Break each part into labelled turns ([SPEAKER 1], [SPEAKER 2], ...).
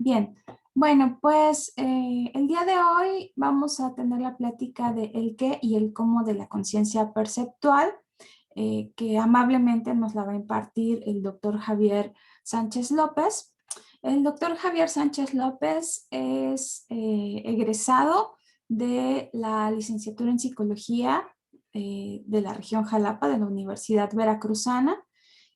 [SPEAKER 1] Bien, bueno, pues el día de hoy vamos a tener la plática de el qué y el cómo de la conciencia perceptual, que amablemente nos la va a impartir el doctor Javier Sánchez López. El doctor Javier Sánchez López es egresado de la licenciatura en psicología de la región Jalapa de la Universidad Veracruzana.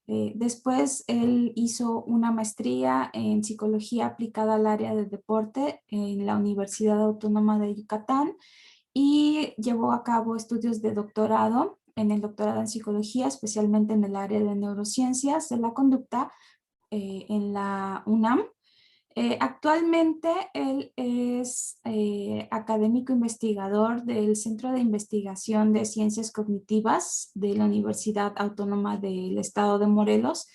[SPEAKER 1] Después él hizo una maestría en psicología aplicada al área de deporte en la Universidad Autónoma de Yucatán y llevó a cabo estudios de doctorado en el doctorado en psicología, especialmente en el área de neurociencias de la conducta en la UNAM. Actualmente él es académico investigador del Centro de Investigación de Ciencias Cognitivas de la Universidad Autónoma del Estado de Morelos.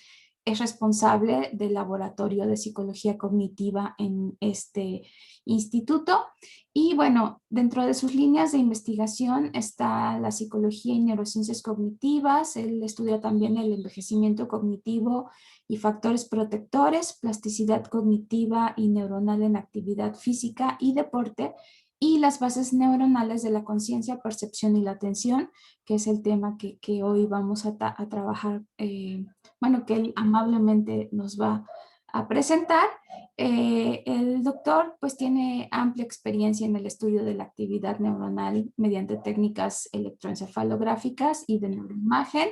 [SPEAKER 1] Es responsable del Laboratorio de Psicología Cognitiva en este instituto. Y bueno, dentro de sus líneas de investigación está la psicología y neurociencias cognitivas. Él estudia también el envejecimiento cognitivo y factores protectores, plasticidad cognitiva y neuronal en actividad física y deporte, y las bases neuronales de la conciencia, percepción y la atención, que es el tema que hoy vamos a trabajar, bueno, que él amablemente nos va a presentar. El doctor pues tiene amplia experiencia en el estudio de la actividad neuronal mediante técnicas electroencefalográficas y de neuroimagen.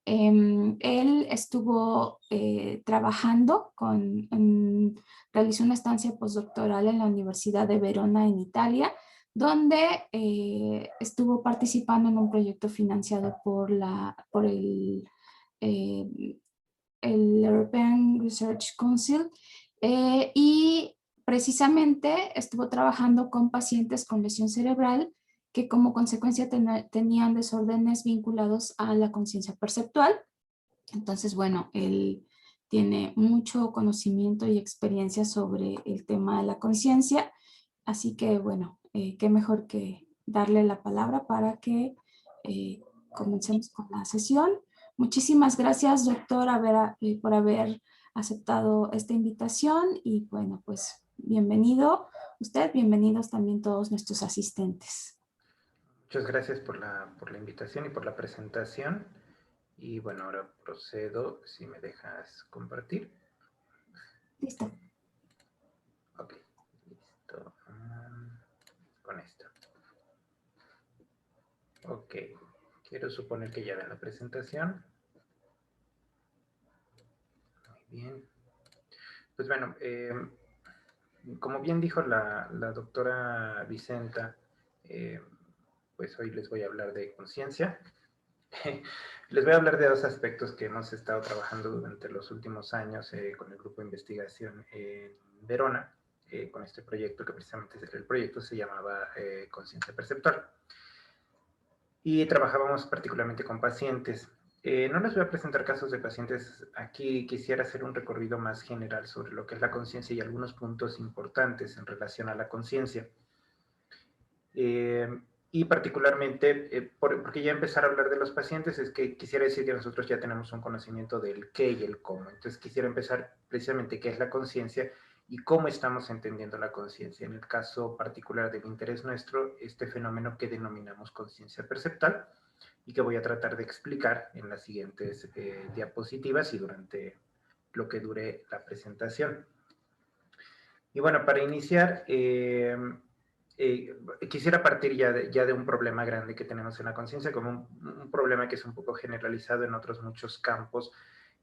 [SPEAKER 1] Él estuvo trabajando realizó una estancia postdoctoral en la Universidad de Verona en Italia, donde estuvo participando en un proyecto financiado eh, el European Research Council, y precisamente estuvo trabajando con pacientes con lesión cerebral que como consecuencia tenían desórdenes vinculados a la conciencia perceptual. Entonces, bueno, él tiene mucho conocimiento y experiencia sobre el tema de la conciencia, así que, bueno, qué mejor que darle la palabra para que comencemos con la sesión. Muchísimas gracias, doctor, por haber aceptado esta invitación y, bueno, pues bienvenido usted, bienvenidos también todos nuestros asistentes.
[SPEAKER 2] Muchas gracias por la invitación y por la presentación. Y bueno, ahora procedo, si me dejas compartir.
[SPEAKER 1] Listo.
[SPEAKER 2] Ok, listo. Con esto. Ok, quiero suponer que ya ven la presentación. Muy bien. Pues bueno, como bien dijo la doctora Vicenta, pues hoy les voy a hablar de conciencia. Les voy a hablar de dos aspectos que hemos estado trabajando durante los últimos años con el grupo de investigación en Verona, con este proyecto que precisamente el proyecto se llamaba Conciencia Perceptual. Y trabajábamos particularmente con pacientes. No les voy a presentar casos de pacientes aquí, quisiera hacer un recorrido más general sobre lo que es la conciencia y algunos puntos importantes en relación a la conciencia. Y particularmente, porque ya empezar a hablar de los pacientes, es que quisiera decir que nosotros ya tenemos un conocimiento del qué y el cómo. Entonces quisiera empezar precisamente qué es la conciencia y cómo estamos entendiendo la conciencia. En el caso particular del interés nuestro, este fenómeno que denominamos conciencia perceptual y que voy a tratar de explicar en las siguientes diapositivas y durante lo que dure la presentación. Y bueno, para iniciar, quisiera partir ya de un problema grande que tenemos en la conciencia, como un problema que es un poco generalizado en otros muchos campos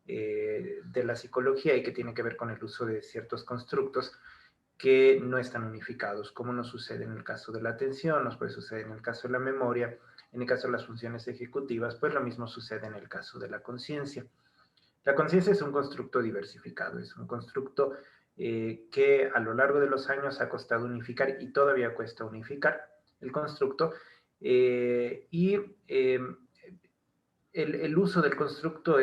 [SPEAKER 2] de la psicología y que tiene que ver con el uso de ciertos constructos que no están unificados, como nos sucede en el caso de la atención, nos puede suceder en el caso de la memoria, en el caso de las funciones ejecutivas, pues lo mismo sucede en el caso de la conciencia. La conciencia es un constructo diversificado, es un constructo que a lo largo de los años ha costado unificar y todavía cuesta unificar el constructo. Y el uso del constructo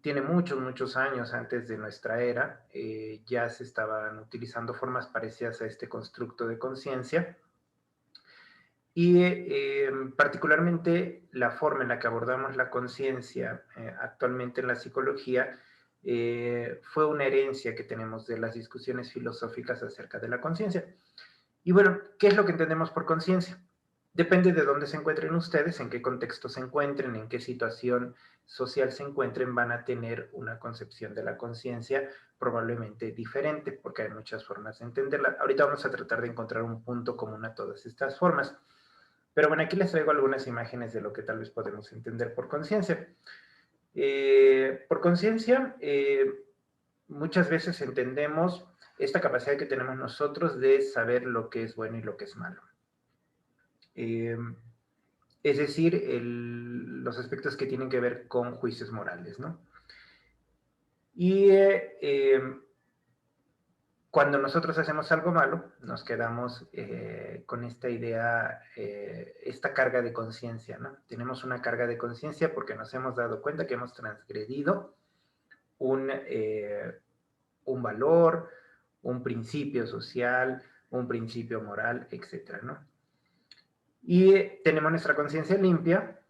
[SPEAKER 2] tiene muchos años antes de nuestra era. Ya se estaban utilizando formas parecidas a este constructo de conciencia. Y particularmente la forma en la que abordamos la conciencia actualmente en la psicología fue una herencia que tenemos de las discusiones filosóficas acerca de la conciencia. Y bueno, ¿qué es lo que entendemos por conciencia? Depende de dónde se encuentren ustedes, en qué contexto se encuentren, en qué situación social se encuentren, van a tener una concepción de la conciencia probablemente diferente, porque hay muchas formas de entenderla. Ahorita vamos a tratar de encontrar un punto común a todas estas formas. Pero bueno, aquí les traigo algunas imágenes de lo que tal vez podemos entender por conciencia. Por conciencia, muchas veces entendemos esta capacidad que tenemos nosotros de saber lo que es bueno y lo que es malo. Es decir, los aspectos que tienen que ver con juicios morales, ¿no? Y cuando nosotros hacemos algo malo, nos quedamos con esta idea, esta carga de conciencia, ¿no? Tenemos una carga de conciencia porque nos hemos dado cuenta que hemos transgredido un valor, un principio social, un principio moral, etcétera, ¿no? Y tenemos nuestra conciencia limpia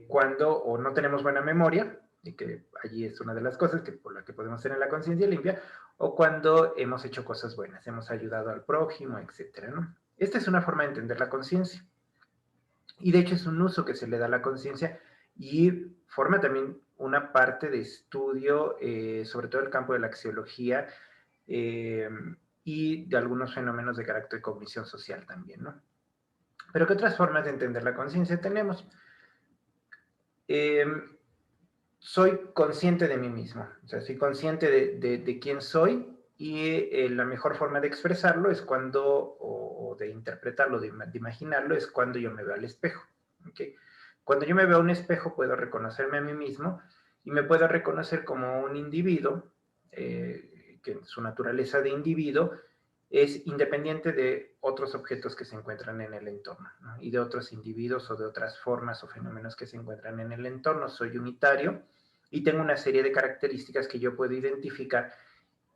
[SPEAKER 2] cuando o no tenemos buena memoria, y que allí es una de las cosas que, por la que podemos tener la conciencia limpia, o cuando hemos hecho cosas buenas, hemos ayudado al prójimo, etcétera, ¿no? Esta es una forma de entender la conciencia. Y de hecho es un uso que se le da a la conciencia y forma también una parte de estudio, sobre todo el campo de la axiología y de algunos fenómenos de carácter de cognición social también, ¿no? Pero ¿qué otras formas de entender la conciencia tenemos? Soy consciente de mí mismo, o sea, soy consciente de quién soy y la mejor forma de expresarlo es cuando, o de interpretarlo, de imaginarlo, es cuando yo me veo al espejo. ¿Okay? Cuando yo me veo a un espejo puedo reconocerme a mí mismo y me puedo reconocer como un individuo, que su naturaleza de individuo es independiente de otros objetos que se encuentran en el entorno, ¿no? Y de otros individuos o de otras formas o fenómenos que se encuentran en el entorno. Soy unitario y tengo una serie de características que yo puedo identificar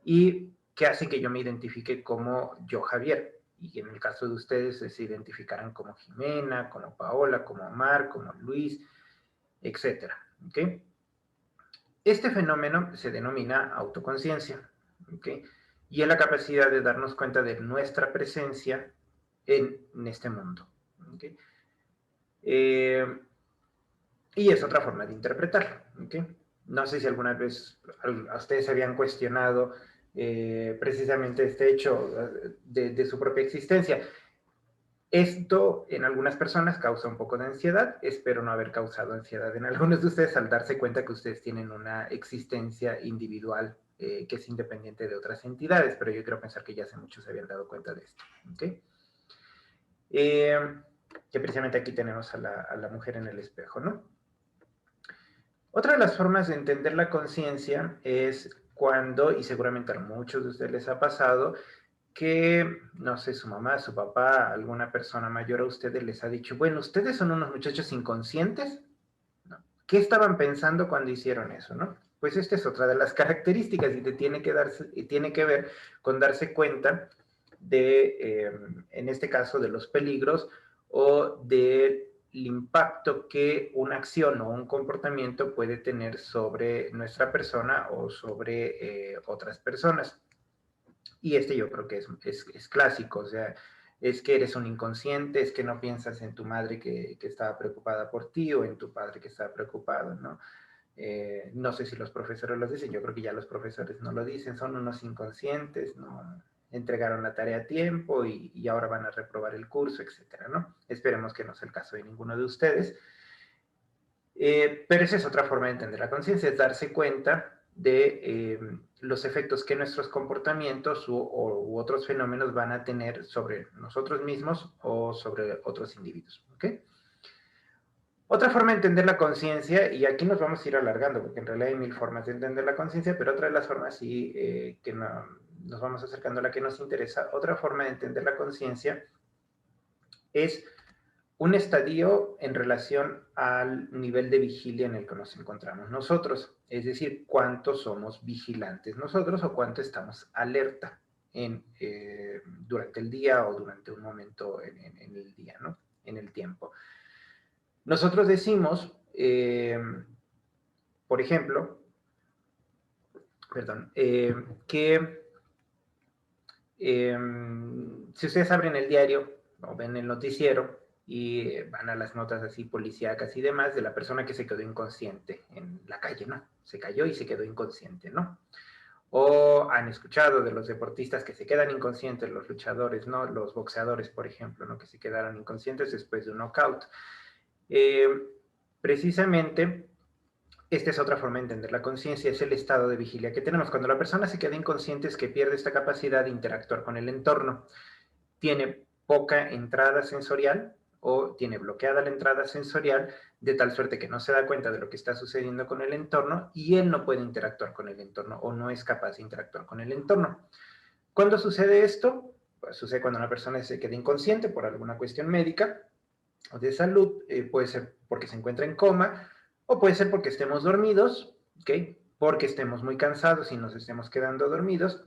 [SPEAKER 2] y que hacen que yo me identifique como yo, Javier. Y en el caso de ustedes se identificarán como Jimena, como Paola, como Omar, como Luis, etc. ¿Okay? Este fenómeno se denomina autoconciencia. ¿Okay? Y es la capacidad de darnos cuenta de nuestra presencia en este mundo. ¿Okay? Y es otra forma de interpretarlo. ¿Okay? No sé si alguna vez a ustedes se habían cuestionado precisamente este hecho de su propia existencia. Esto en algunas personas causa un poco de ansiedad. Espero no haber causado ansiedad en algunos de ustedes al darse cuenta que ustedes tienen una existencia individual que es independiente de otras entidades, pero yo quiero pensar que ya hace muchos se habían dado cuenta de esto. ¿Okay? Que precisamente aquí tenemos a la mujer en el espejo, ¿no? Otra de las formas de entender la conciencia es cuando, y seguramente a muchos de ustedes les ha pasado, que, no sé, su mamá, su papá, alguna persona mayor a ustedes les ha dicho, bueno, ustedes son unos muchachos inconscientes, ¿no? ¿Qué estaban pensando cuando hicieron eso, no? Pues esta es otra de las características y tiene que ver con darse cuenta de, en este caso, de los peligros o del impacto que una acción o un comportamiento puede tener sobre nuestra persona o sobre otras personas. Y este yo creo que es clásico, o sea, es que eres un inconsciente, es que no piensas en tu madre que estaba preocupada por ti o en tu padre que estaba preocupado, ¿no? No sé si los profesores lo dicen, yo creo que ya los profesores no lo dicen, son unos inconscientes, no entregaron la tarea a tiempo y ahora van a reprobar el curso, etcétera, ¿no? Esperemos que no sea el caso de ninguno de ustedes. Pero esa es otra forma de entender la conciencia, es darse cuenta de los efectos que nuestros comportamientos u otros fenómenos van a tener sobre nosotros mismos o sobre otros individuos. ¿Okay? Otra forma de entender la conciencia, y aquí nos vamos a ir alargando, porque en realidad hay mil formas de entender la conciencia, pero otra de las formas sí que nos vamos acercando a la que nos interesa, otra forma de entender la conciencia es un estadio en relación al nivel de vigilia en el que nos encontramos nosotros, es decir, cuánto somos vigilantes nosotros o cuánto estamos alerta durante el día o durante un momento en el día, ¿no? En el tiempo. Nosotros decimos, por ejemplo, perdón, que si ustedes abren el diario o ven el noticiero y van a las notas así policíacas y demás de la persona que se quedó inconsciente en la calle, ¿no? Se cayó y se quedó inconsciente, ¿no? O han escuchado de los deportistas que se quedan inconscientes, los luchadores, ¿no? Los boxeadores, por ejemplo, ¿no? Que se quedaron inconscientes después de un knockout. Precisamente, esta es otra forma de entender la conciencia, es el estado de vigilia que tenemos. Cuando la persona se queda inconsciente es que pierde esta capacidad de interactuar con el entorno. Tiene poca entrada sensorial o tiene bloqueada la entrada sensorial de tal suerte que no se da cuenta de lo que está sucediendo con el entorno y él no puede interactuar con el entorno o no es capaz de interactuar con el entorno. ¿Cuándo sucede esto? Pues sucede cuando una persona se queda inconsciente por alguna cuestión médica o de salud, puede ser porque se encuentra en coma o puede ser porque estemos dormidos, ¿ok? Porque estemos muy cansados y nos estemos quedando dormidos.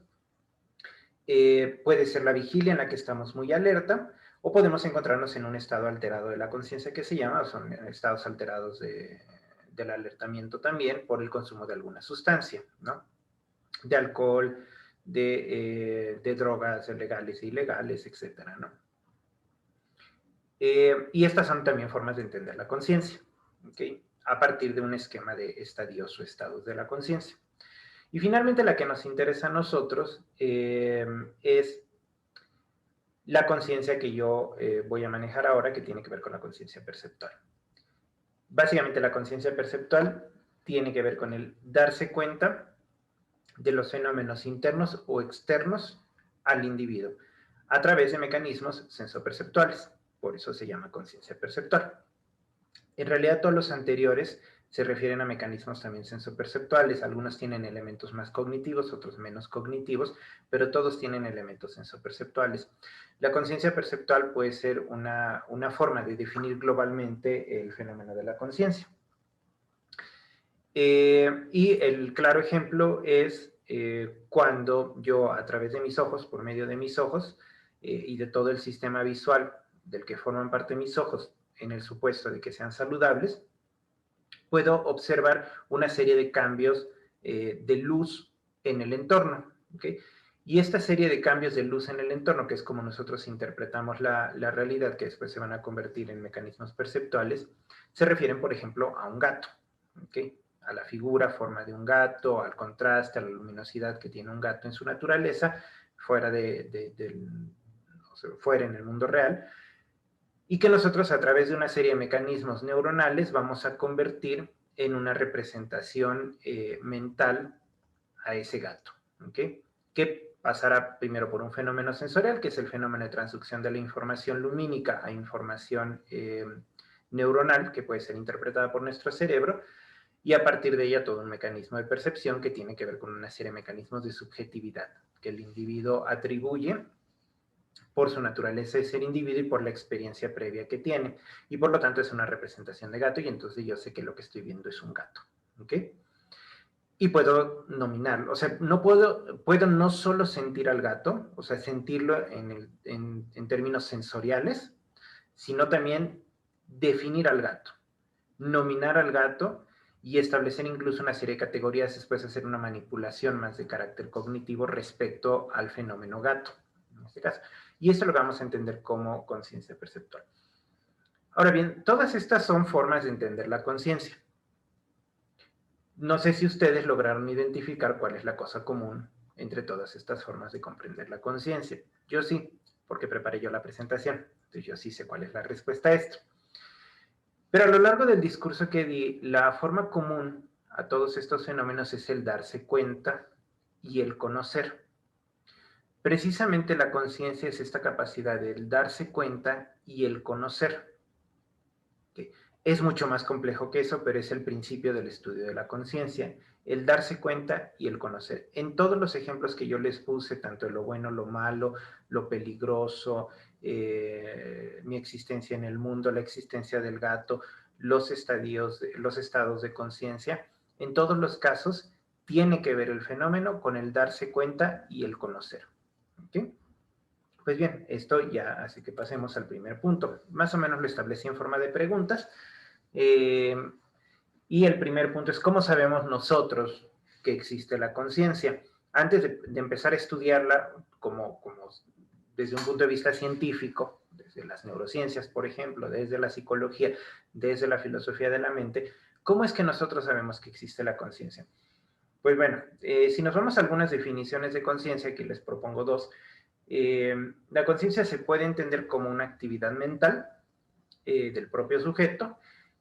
[SPEAKER 2] Puede ser la vigilia en la que estamos muy alerta o podemos encontrarnos en un estado alterado de la conciencia que se llama, o son estados alterados del alertamiento también por el consumo de alguna sustancia, ¿no? De alcohol, de drogas legales e ilegales, etcétera, ¿no? Y estas son también formas de entender la conciencia, ¿okay? A partir de un esquema de estadios o estados de la conciencia. Y finalmente la que nos interesa a nosotros es la conciencia que yo voy a manejar ahora, que tiene que ver con la conciencia perceptual. Básicamente la conciencia perceptual tiene que ver con el darse cuenta de los fenómenos internos o externos al individuo a través de mecanismos sensoperceptuales. Por eso se llama conciencia perceptual. En realidad todos los anteriores se refieren a mecanismos también sensoperceptuales. Algunos tienen elementos más cognitivos, otros menos cognitivos, pero todos tienen elementos sensoperceptuales. La conciencia perceptual puede ser una forma de definir globalmente el fenómeno de la conciencia. Y el claro ejemplo es cuando yo a través de mis ojos, por medio de mis ojos y de todo el sistema visual del que forman parte mis ojos, en el supuesto de que sean saludables, puedo observar una serie de cambios de luz en el entorno, ¿okay? Y esta serie de cambios de luz en el entorno, que es como nosotros interpretamos la realidad, que después se van a convertir en mecanismos perceptuales, se refieren, por ejemplo, a un gato, ¿okay? A la figura, forma de un gato, al contraste, a la luminosidad que tiene un gato en su naturaleza, fuera fuera en el mundo real, y que nosotros a través de una serie de mecanismos neuronales vamos a convertir en una representación mental a ese gato, ¿okay? Que pasará primero por un fenómeno sensorial, que es el fenómeno de transducción de la información lumínica a información neuronal, que puede ser interpretada por nuestro cerebro, y a partir de ella todo un mecanismo de percepción que tiene que ver con una serie de mecanismos de subjetividad que el individuo atribuye por su naturaleza de ser individuo y por la experiencia previa que tiene. Y por lo tanto es una representación de gato y entonces yo sé que lo que estoy viendo es un gato. ¿Ok? Y puedo nominarlo. O sea, no puedo no solo sentir al gato, o sea, sentirlo en términos sensoriales, sino también definir al gato, nominar al gato y establecer incluso una serie de categorías, después hacer una manipulación más de carácter cognitivo respecto al fenómeno gato, en este caso. Y esto lo vamos a entender como conciencia perceptual. Ahora bien, todas estas son formas de entender la conciencia. No sé si ustedes lograron identificar cuál es la cosa común entre todas estas formas de comprender la conciencia. Yo sí, porque preparé yo la presentación. Entonces yo sí sé cuál es la respuesta a esto. Pero a lo largo del discurso que di, la forma común a todos estos fenómenos es el darse cuenta y el conocer. Precisamente la conciencia es esta capacidad del darse cuenta y el conocer. ¿Okay? Es mucho más complejo que eso, pero es el principio del estudio de la conciencia, el darse cuenta y el conocer. En todos los ejemplos que yo les puse, tanto de lo bueno, lo malo, lo peligroso, mi existencia en el mundo, la existencia del gato, los estados de conciencia, en todos los casos tiene que ver el fenómeno con el darse cuenta y el conocer. ¿Okay? Pues bien, esto ya hace que pasemos al primer punto. Más o menos lo establecí en forma de preguntas. Y el primer punto es, ¿cómo sabemos nosotros que existe la conciencia. Antes de empezar a estudiarla como desde un punto de vista científico, desde las neurociencias, por ejemplo, desde la psicología, desde la filosofía de la mente, ¿cómo es que nosotros sabemos que existe la conciencia? Pues bueno, si nos vamos a algunas definiciones de conciencia, aquí les propongo dos. La conciencia se puede entender como una actividad mental del propio sujeto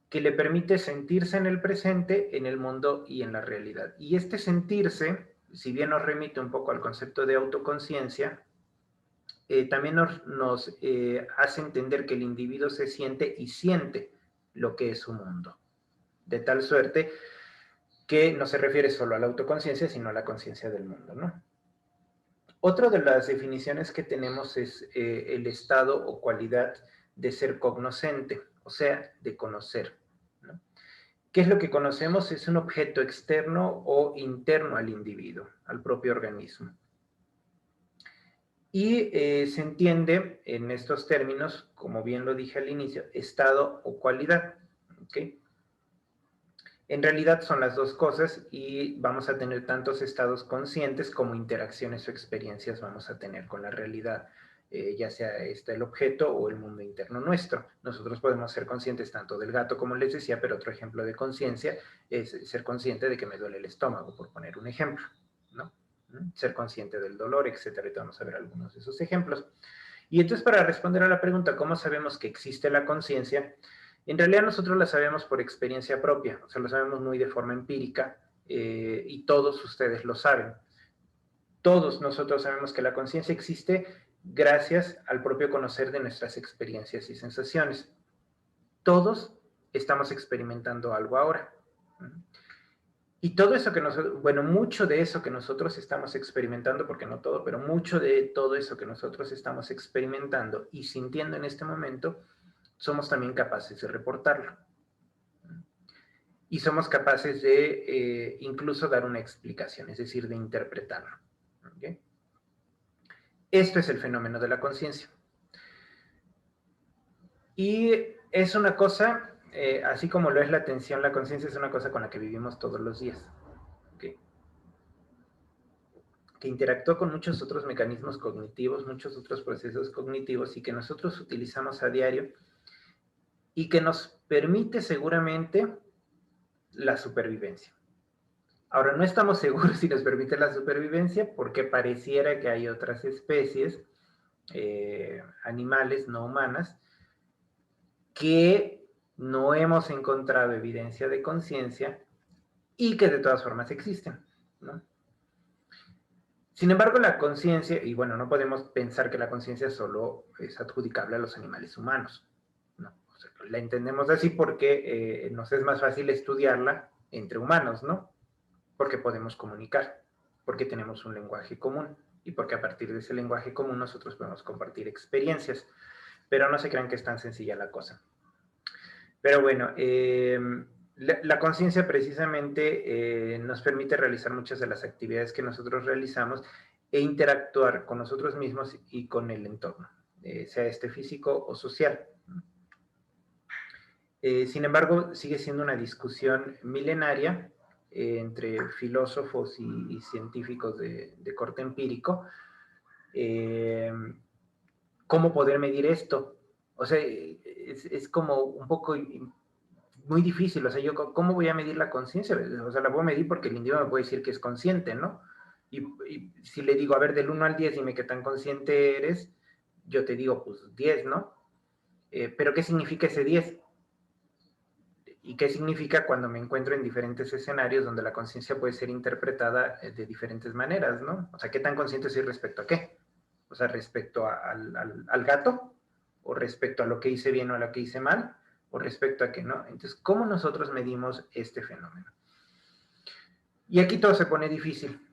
[SPEAKER 2] que le permite sentirse en el presente, en el mundo y en la realidad. Y este sentirse, si bien nos remite un poco al concepto de autoconciencia, también nos hace entender que el individuo se siente y siente lo que es su mundo. De tal suerte que no se refiere solo a la autoconciencia, sino a la conciencia del mundo, ¿no? Otra de las definiciones que tenemos es el estado o cualidad de ser cognoscente, o sea, de conocer, ¿no? ¿Qué es lo que conocemos? Es un objeto externo o interno al individuo, al propio organismo. Y se entiende en estos términos, como bien lo dije al inicio, estado o cualidad. ¿Okay? En realidad son las dos cosas y vamos a tener tantos estados conscientes como interacciones o experiencias vamos a tener con la realidad, ya sea el objeto o el mundo interno nuestro. Nosotros podemos ser conscientes tanto del gato como les decía, pero otro ejemplo de conciencia es ser consciente de que me duele el estómago, por poner un ejemplo, ¿no? Ser consciente del dolor, etcétera. Y vamos a ver algunos de esos ejemplos. Y entonces, para responder a la pregunta, ¿cómo sabemos que existe la conciencia? En realidad nosotros la sabemos por experiencia propia, o sea, lo sabemos muy de forma empírica y todos ustedes lo saben. Todos nosotros sabemos que la conciencia existe gracias al propio conocer de nuestras experiencias y sensaciones. Todos estamos experimentando algo ahora. Y todo eso que nosotros, bueno, mucho de eso que nosotros estamos experimentando, porque no todo, pero mucho de todo eso que nosotros estamos experimentando y sintiendo en este momento, somos también capaces de reportarlo. Y somos capaces de incluso dar una explicación, es decir, de interpretarlo. ¿Okay? Esto es el fenómeno de la conciencia. Y es una cosa, así como lo es la atención, la conciencia es una cosa con la que vivimos todos los días. ¿Okay? Que interactúa con muchos otros mecanismos cognitivos, muchos otros procesos cognitivos y que nosotros utilizamos a diario y que nos permite seguramente la supervivencia. Ahora, no estamos seguros si nos permite la supervivencia porque pareciera que hay otras especies, animales no humanas, que no hemos encontrado evidencia de conciencia y que de todas formas existen, ¿no? Sin embargo, la conciencia, y bueno, no podemos pensar que la conciencia solo es adjudicable a los animales humanos, ¿no? O sea, la entendemos así porque nos es más fácil estudiarla entre humanos, ¿no? Porque podemos comunicar, porque tenemos un lenguaje común y porque a partir de ese lenguaje común nosotros podemos compartir experiencias, pero no se crean que es tan sencilla la cosa. Pero bueno, la conciencia precisamente nos permite realizar muchas de las actividades que nosotros realizamos e interactuar con nosotros mismos y con el entorno, sea este físico o social. Sin embargo, sigue siendo una discusión milenaria entre filósofos y científicos de corte empírico. ¿Cómo poder medir esto? O sea, es como un poco muy difícil. O sea, yo, ¿cómo voy a medir la conciencia? O sea, la voy a medir porque el individuo me puede decir que es consciente, ¿no? Y si le digo, a ver, del 1 al 10, dime qué tan consciente eres, yo te digo, pues 10, ¿no? Pero ¿qué significa ese 10? ¿Y qué significa cuando me encuentro en diferentes escenarios donde la conciencia puede ser interpretada de diferentes maneras, ¿no? O sea, ¿qué tan consciente soy respecto a qué? O sea, respecto al gato, o respecto a lo que hice bien o a lo que hice mal, o respecto a qué no. Entonces, ¿cómo nosotros medimos este fenómeno? Y aquí todo se pone difícil,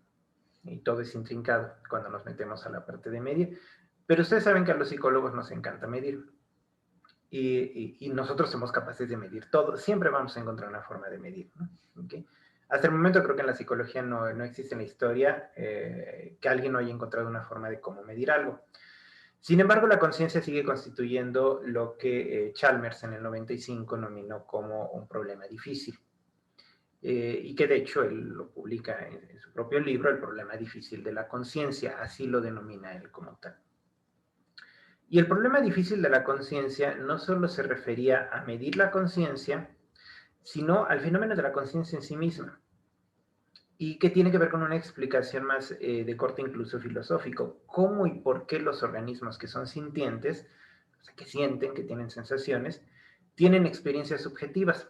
[SPEAKER 2] y todo es intrincado cuando nos metemos a la parte de medir, pero ustedes saben que a los psicólogos nos encanta medir. Y nosotros somos capaces de medir todo. Siempre vamos a encontrar una forma de medir, ¿no? ¿Okay? Hasta el momento creo que en la psicología no existe en la historia que alguien no haya encontrado una forma de cómo medir algo. Sin embargo, la conciencia sigue constituyendo lo que Chalmers en el 95 nominó como un problema difícil. y que de hecho él lo publica en su propio libro, El problema difícil de la conciencia, así lo denomina él como tal. Y el problema difícil de la conciencia no solo se refería a medir la conciencia, sino al fenómeno de la conciencia en sí misma, y que tiene que ver con una explicación más de corte incluso filosófico. ¿Cómo y por qué los organismos que son sintientes, o sea, que sienten, que tienen sensaciones, tienen experiencias subjetivas?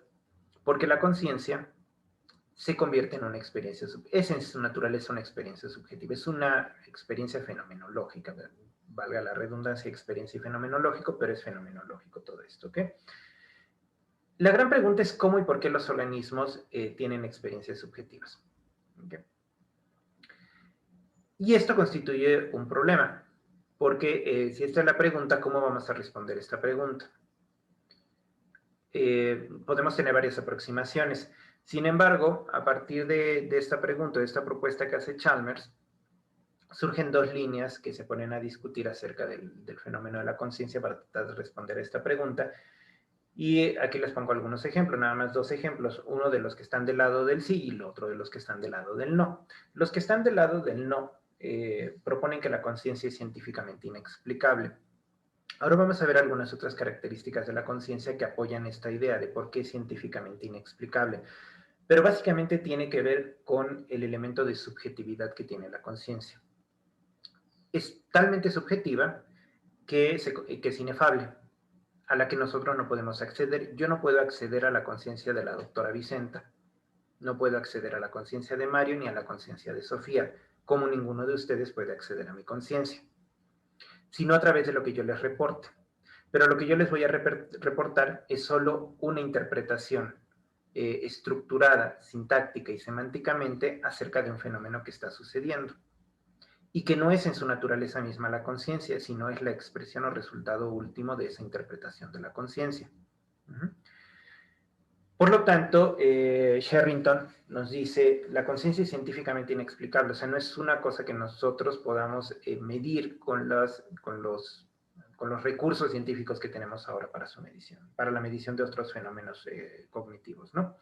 [SPEAKER 2] Porque la conciencia se convierte en una experiencia, es en su naturaleza una experiencia subjetiva, es una experiencia fenomenológica, valga la redundancia, experiencia y fenomenológico, pero es fenomenológico todo esto, ¿ok? La gran pregunta es cómo y por qué los organismos tienen experiencias subjetivas. ¿Okay? Y esto constituye un problema, porque si esta es la pregunta, ¿cómo vamos a responder esta pregunta? Podemos tener varias aproximaciones. Sin embargo, a partir de esta pregunta, de esta propuesta que hace Chalmers, surgen dos líneas que se ponen a discutir acerca del fenómeno de la conciencia para tratar de responder a esta pregunta. Y aquí les pongo algunos ejemplos, nada más dos ejemplos, uno de los que están del lado del sí y el otro de los que están del lado del no. Los que están del lado del no proponen que la conciencia es científicamente inexplicable. Ahora vamos a ver algunas otras características de la conciencia que apoyan esta idea de por qué es científicamente inexplicable. Pero básicamente tiene que ver con el elemento de subjetividad que tiene la conciencia. Es talmente subjetiva que es inefable, a la que nosotros no podemos acceder. Yo no puedo acceder a la conciencia de la doctora Vicenta, no puedo acceder a la conciencia de Mario ni a la conciencia de Sofía, como ninguno de ustedes puede acceder a mi conciencia, sino a través de lo que yo les reporte. Pero lo que yo les voy a reportar es solo una interpretación estructurada, sintáctica y semánticamente acerca de un fenómeno que está sucediendo y que no es en su naturaleza misma la conciencia, sino es la expresión o resultado último de esa interpretación de la conciencia. Por lo tanto, Sherrington nos dice, la conciencia es científicamente inexplicable, o sea, no es una cosa que nosotros podamos medir con los recursos científicos que tenemos ahora para su medición, para la medición de otros fenómenos cognitivos, ¿no?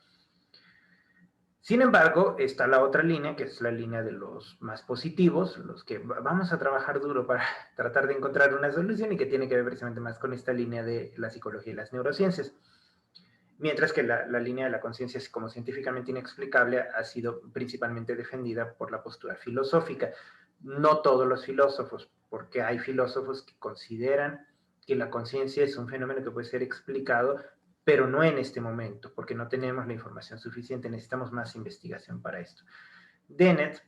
[SPEAKER 2] Sin embargo, está la otra línea, que es la línea de los más positivos, los que vamos a trabajar duro para tratar de encontrar una solución y que tiene que ver precisamente más con esta línea de la psicología y las neurociencias. Mientras que la línea de la conciencia como científicamente inexplicable ha sido principalmente defendida por la postura filosófica. No todos los filósofos, porque hay filósofos que consideran que la conciencia es un fenómeno que puede ser explicado, pero no en este momento, porque no tenemos la información suficiente, necesitamos más investigación para esto. Dennett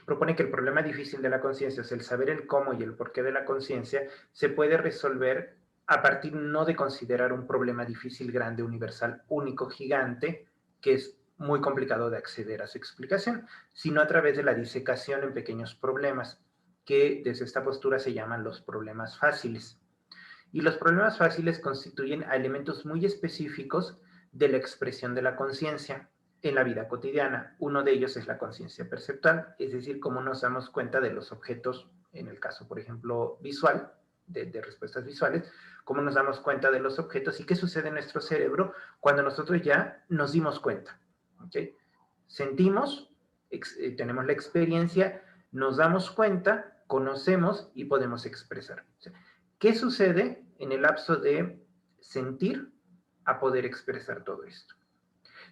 [SPEAKER 2] propone que el problema difícil de la conciencia, es el saber el cómo y el porqué de la conciencia, se puede resolver a partir no de considerar un problema difícil, grande, universal, único, gigante, que es muy complicado de acceder a su explicación, sino a través de la disecación en pequeños problemas, que desde esta postura se llaman los problemas fáciles. Y los problemas fáciles constituyen a elementos muy específicos de la expresión de la conciencia en la vida cotidiana. Uno de ellos es la conciencia perceptual, es decir, cómo nos damos cuenta de los objetos, en el caso, por ejemplo, visual, de respuestas visuales, cómo nos damos cuenta de los objetos y qué sucede en nuestro cerebro cuando nosotros ya nos dimos cuenta. ¿Okay? Sentimos, tenemos la experiencia, nos damos cuenta, conocemos y podemos expresar. O sea, ¿qué sucede en el lapso de sentir a poder expresar todo esto?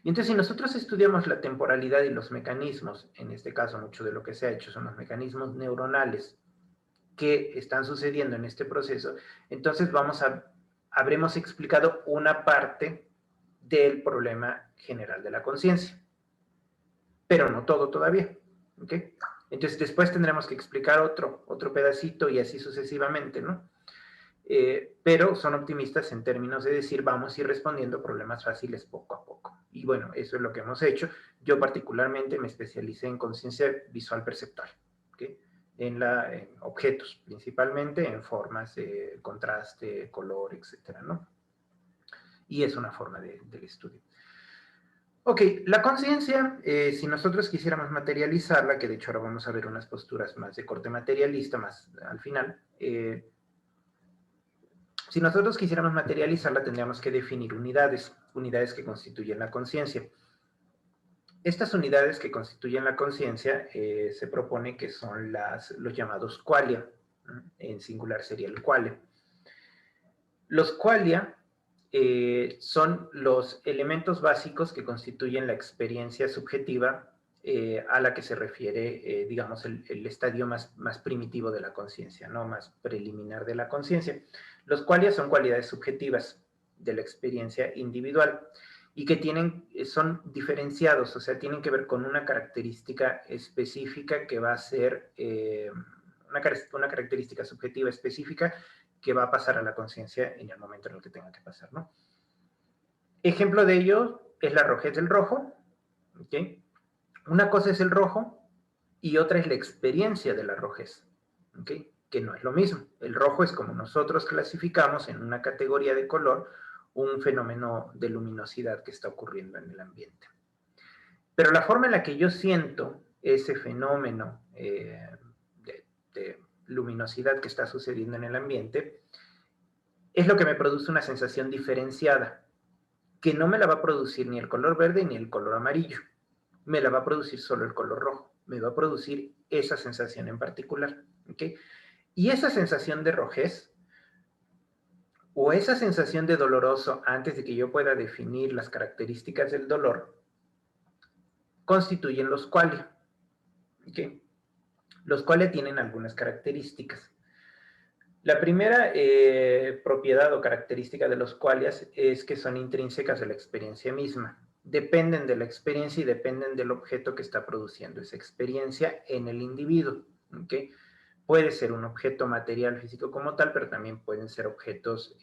[SPEAKER 2] Y entonces, si nosotros estudiamos la temporalidad y los mecanismos, en este caso mucho de lo que se ha hecho son los mecanismos neuronales que están sucediendo en este proceso, entonces habremos explicado una parte del problema general de la conciencia, pero no todo todavía. ¿Okay? Entonces, después tendremos que explicar otro pedacito y así sucesivamente, ¿no? Pero son optimistas en términos de decir vamos a ir respondiendo problemas fáciles poco a poco. Y bueno, eso es lo que hemos hecho. Yo particularmente me especialicé en conciencia visual perceptual, ¿okay? En objetos, principalmente en formas, contraste, color, etcétera, ¿no? Y es una forma del estudio. Ok, la conciencia, si nosotros quisiéramos materializarla, que de hecho ahora vamos a ver unas posturas más de corte materialista, más al final, si nosotros quisiéramos materializarla, tendríamos que definir unidades que constituyen la conciencia. Estas unidades que constituyen la conciencia se propone que son los llamados qualia, en singular sería el quale. Los qualia son los elementos básicos que constituyen la experiencia subjetiva a la que se refiere, digamos, el estadio más primitivo de la conciencia, ¿no? Más preliminar de la conciencia. Los qualia son cualidades subjetivas de la experiencia individual y que son diferenciados, o sea, tienen que ver con una característica específica que va a ser una característica subjetiva específica que va a pasar a la conciencia en el momento en el que tenga que pasar, ¿no? Ejemplo de ello es la rojez del rojo, ¿ok? Una cosa es el rojo y otra es la experiencia de la rojez, ¿ok? Que no es lo mismo. El rojo es como nosotros clasificamos en una categoría de color un fenómeno de luminosidad que está ocurriendo en el ambiente. Pero la forma en la que yo siento ese fenómeno de luminosidad que está sucediendo en el ambiente es lo que me produce una sensación diferenciada, que no me la va a producir ni el color verde ni el color amarillo. Me la va a producir solo el color rojo. Me va a producir esa sensación en particular. ¿Okay? Y esa sensación de rojez o esa sensación de doloroso antes de que yo pueda definir las características del dolor constituyen los qualia. ¿Okay? Los qualia tienen algunas características. La primera propiedad o característica de los qualias es que son intrínsecas de la experiencia misma. Dependen de la experiencia y dependen del objeto que está produciendo esa experiencia en el individuo. ¿Okay? Puede ser un objeto material físico como tal, pero también pueden ser objetos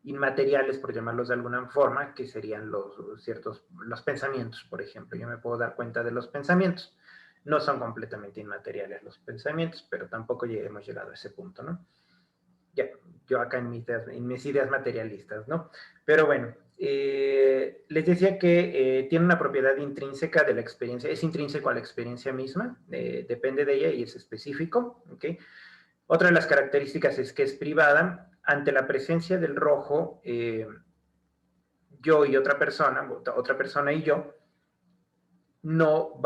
[SPEAKER 2] inmateriales, por llamarlos de alguna forma, que serían los pensamientos, por ejemplo. Yo me puedo dar cuenta de los pensamientos. No son completamente inmateriales los pensamientos, pero tampoco hemos llegado a ese punto, ¿no? Ya, yo acá en mis ideas materialistas, ¿no? Pero bueno, les decía que tiene una propiedad intrínseca de la experiencia, es intrínseco a la experiencia misma, depende de ella y es específico, ¿ok? Otra de las características es que es privada. Ante la presencia del rojo, yo y otra persona y yo, no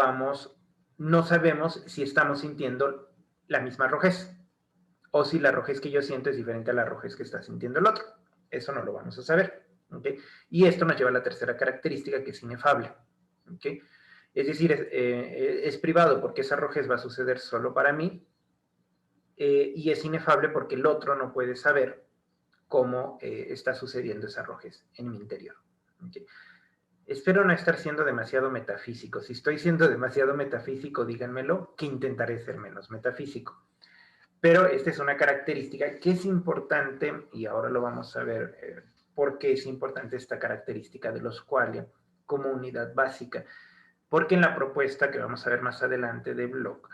[SPEAKER 2] sabemos si estamos sintiendo la misma rojez o si la rojez que yo siento es diferente a la rojez que está sintiendo el otro. Eso no lo vamos a saber. ¿Okay? Y esto nos lleva a la tercera característica, que es inefable. ¿Okay? Es decir, es privado porque esa rojez va a suceder solo para mí y es inefable porque el otro no puede saber cómo está sucediendo esa rojez en mi interior. ¿Okay? Espero no estar siendo demasiado metafísico. Si estoy siendo demasiado metafísico, díganmelo, que intentaré ser menos metafísico. Pero esta es una característica que es importante, y ahora lo vamos a ver por qué es importante esta característica de los qualia como unidad básica. Porque en la propuesta que vamos a ver más adelante de Bloch,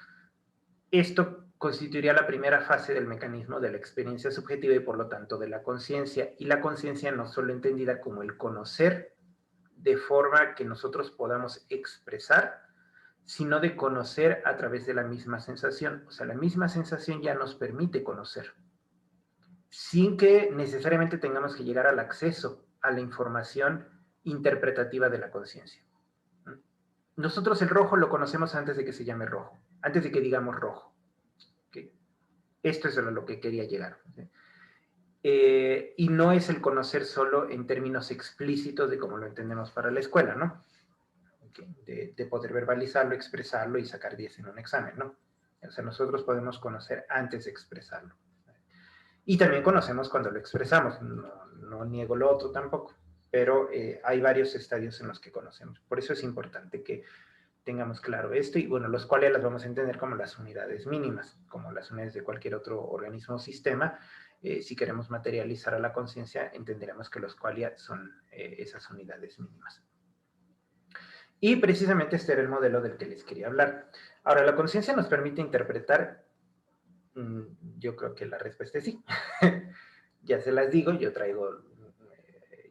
[SPEAKER 2] esto constituiría la primera fase del mecanismo de la experiencia subjetiva y por lo tanto de la conciencia. Y la conciencia no solo entendida como el conocer de forma que nosotros podamos expresar, sino de conocer a través de la misma sensación. O sea, la misma sensación ya nos permite conocer, sin que necesariamente tengamos que llegar al acceso a la información interpretativa de la conciencia. Nosotros el rojo lo conocemos antes de que se llame rojo, antes de que digamos rojo. ¿Okay? Esto es a lo que quería llegar. ¿Okay? Y no es el conocer solo en términos explícitos de cómo lo entendemos para la escuela, ¿no? De poder verbalizarlo, expresarlo y sacar 10 en un examen, ¿no? O sea, nosotros podemos conocer antes de expresarlo. Y también conocemos cuando lo expresamos, no niego lo otro tampoco, pero hay varios estadios en los que conocemos. Por eso es importante que tengamos claro esto y bueno, los cuales las vamos a entender como las unidades mínimas, como las unidades de cualquier otro organismo o sistema. Si queremos materializar a la conciencia, entenderemos que los qualia son esas unidades mínimas. Y precisamente este era el modelo del que les quería hablar. Ahora, la conciencia nos permite interpretar, yo creo que la respuesta es sí. Ya se las digo, yo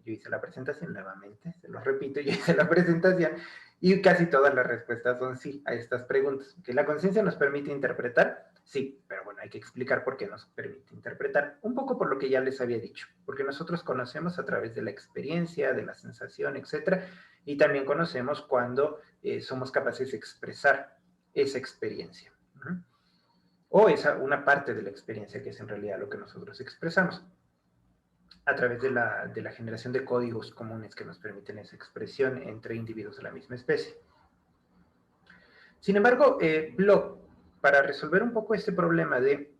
[SPEAKER 2] hice la presentación nuevamente, se los repito, yo hice la presentación y casi todas las respuestas son sí a estas preguntas. ¿Que la conciencia nos permite interpretar? Sí, pero bueno, hay que explicar por qué nos permite interpretar. Un poco por lo que ya les había dicho, porque nosotros conocemos a través de la experiencia, de la sensación, etcétera, Y también conocemos cuando somos capaces de expresar esa experiencia. O una parte de la experiencia que es en realidad lo que nosotros expresamos a través de la generación de códigos comunes que nos permiten esa expresión entre individuos de la misma especie. Sin embargo, Bloch, para resolver un poco este problema de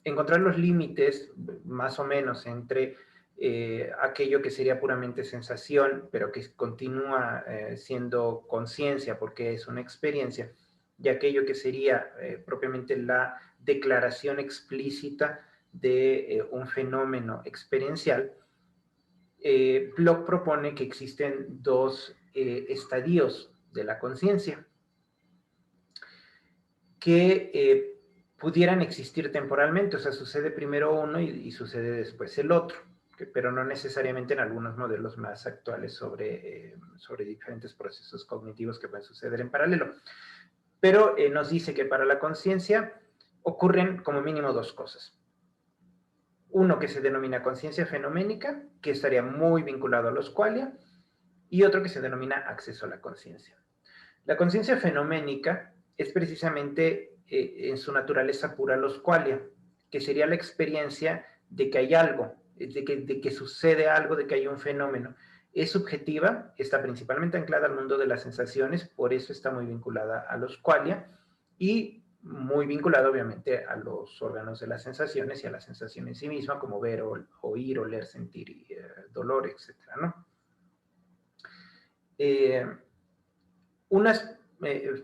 [SPEAKER 2] encontrar los límites, más o menos, entre aquello que sería puramente sensación, pero que continúa siendo conciencia porque es una experiencia, y aquello que sería propiamente la declaración explícita de un fenómeno experiencial, Bloch propone que existen dos estadios de la conciencia que pudieran existir temporalmente, o sea, sucede primero uno y sucede después el otro, pero no necesariamente en algunos modelos más actuales sobre diferentes procesos cognitivos que pueden suceder en paralelo. Pero nos dice que para la conciencia ocurren como mínimo dos cosas. Uno que se denomina conciencia fenoménica, que estaría muy vinculado a los qualia, y otro que se denomina acceso a la conciencia. La conciencia fenoménica es precisamente en su naturaleza pura los qualia, que sería la experiencia de que hay algo, de que sucede algo, de que hay un fenómeno. Es subjetiva, está principalmente anclada al mundo de las sensaciones, por eso está muy vinculada a los qualia, y muy vinculada obviamente a los órganos de las sensaciones y a la sensación en sí misma, como ver, oír, oler, sentir, dolor, etc., ¿no? Unas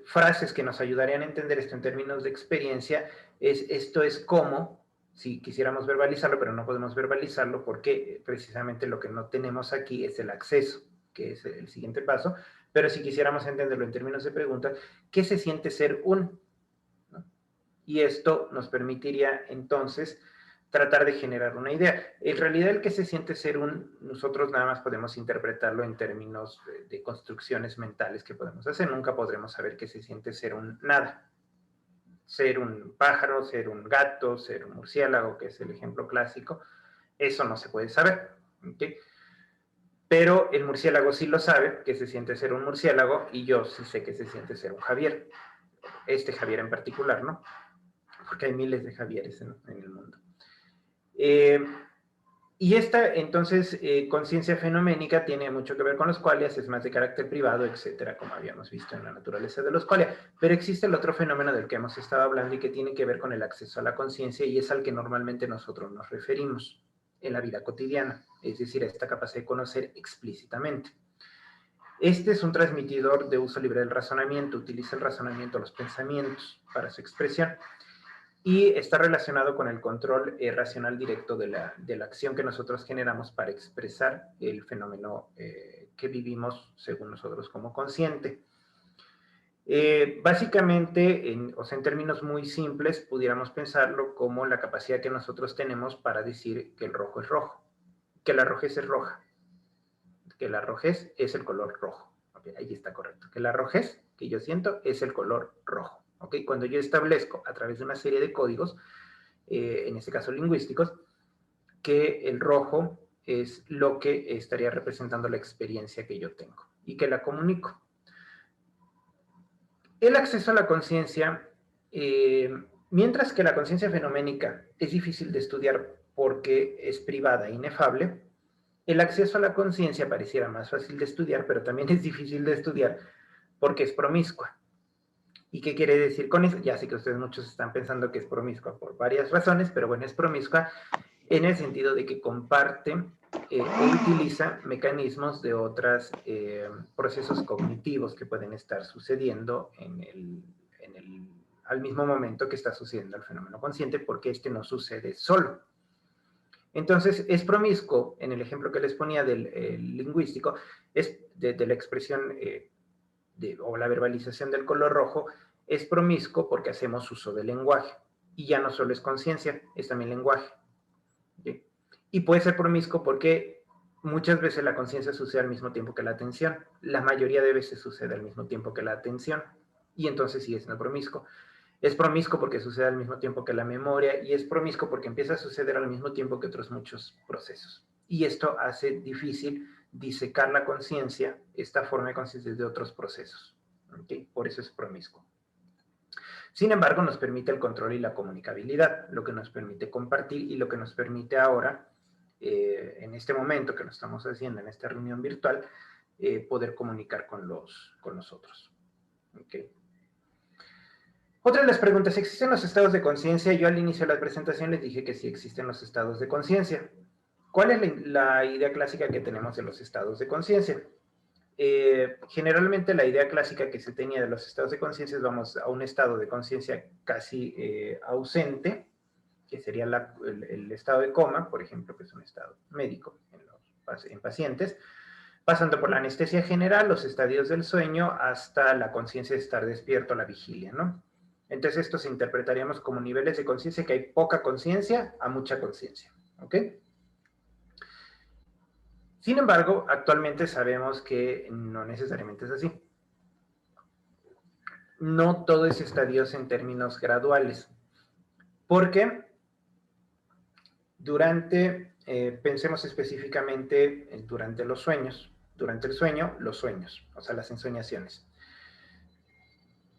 [SPEAKER 2] frases que nos ayudarían a entender esto en términos de experiencia esto es como, si quisiéramos verbalizarlo, pero no podemos verbalizarlo porque precisamente lo que no tenemos aquí es el acceso, que es el siguiente paso, pero si quisiéramos entenderlo en términos de pregunta, ¿qué se siente ser un? ¿No? Y esto nos permitiría entonces tratar de generar una idea. En realidad el que se siente ser un, nosotros nada más podemos interpretarlo en términos de construcciones mentales que podemos hacer. Nunca podremos saber qué se siente ser un nada. Ser un pájaro, ser un gato, ser un murciélago, que es el ejemplo clásico, eso no se puede saber. ¿Okay? Pero el murciélago sí lo sabe, que se siente ser un murciélago, y yo sí sé que se siente ser un Javier. Este Javier en particular, ¿no? Porque hay miles de Javieres en el mundo. Y esta, entonces, conciencia fenoménica tiene mucho que ver con los qualias, es más de carácter privado, etcétera, como habíamos visto en la naturaleza de los qualia. Pero existe el otro fenómeno del que hemos estado hablando y que tiene que ver con el acceso a la conciencia, y es al que normalmente nosotros nos referimos en la vida cotidiana, es decir, a esta capacidad de conocer explícitamente. Este es un transmitidor de uso libre del razonamiento, utiliza el razonamiento, los pensamientos para su expresión, y está relacionado con el control racional directo de la acción que nosotros generamos para expresar el fenómeno que vivimos según nosotros como consciente. Básicamente, o sea, en términos muy simples, pudiéramos pensarlo como la capacidad que nosotros tenemos para decir que el rojo es rojo, que la rojez es roja, que la rojez es el color rojo. Okay, ahí está correcto. Que la rojez que yo siento es el color rojo. Okay, cuando yo establezco a través de una serie de códigos, en este caso lingüísticos, que el rojo es lo que estaría representando la experiencia que yo tengo y que la comunico. El acceso a la conciencia, mientras que la conciencia fenoménica es difícil de estudiar porque es privada e inefable, el acceso a la conciencia pareciera más fácil de estudiar, pero también es difícil de estudiar porque es promiscua. ¿Y qué quiere decir con eso? Ya sé que ustedes muchos están pensando que es promiscua por varias razones, pero bueno, es promiscua en el sentido de que comparte o utiliza mecanismos de otros procesos cognitivos que pueden estar sucediendo al mismo momento que está sucediendo el fenómeno consciente, porque este no sucede solo. Entonces, es promiscuo, en el ejemplo que les ponía del lingüístico, es de la expresión o la verbalización del color rojo, es promiscuo porque hacemos uso del lenguaje. Y ya no solo es conciencia, es también lenguaje. ¿Sí? Y puede ser promiscuo porque muchas veces la conciencia sucede al mismo tiempo que la atención. La mayoría de veces sucede al mismo tiempo que la atención. Y entonces sigue siendo promiscuo. Es promiscuo porque sucede al mismo tiempo que la memoria, y es promiscuo porque empieza a suceder al mismo tiempo que otros muchos procesos. Y esto hace difícil disecar la conciencia, esta forma de conciencia de otros procesos. ¿Okay? Por eso es promiscuo. Sin embargo, nos permite el control y la comunicabilidad, lo que nos permite compartir y lo que nos permite ahora, en este momento que lo estamos haciendo, en esta reunión virtual, poder comunicar con los otros. ¿Okay? Otra de las preguntas, ¿existen los estados de conciencia? Yo al inicio de la presentación les dije que sí existen los estados de conciencia. ¿Cuál es la idea clásica que tenemos de los estados de conciencia? Generalmente la idea clásica que se tenía de los estados de conciencia es vamos a un estado de conciencia casi ausente, que sería el estado de coma, por ejemplo, que es un estado médico en pacientes, pasando por la anestesia general, los estadios del sueño, hasta la conciencia de estar despierto, la vigilia, ¿no? Entonces estos interpretaríamos como niveles de conciencia que hay poca conciencia a mucha conciencia, ¿ok? Sin embargo, actualmente sabemos que no necesariamente es así. No todo es estadioso en términos graduales, porque pensemos específicamente durante los sueños, durante el sueño, los sueños, o sea, las ensoñaciones.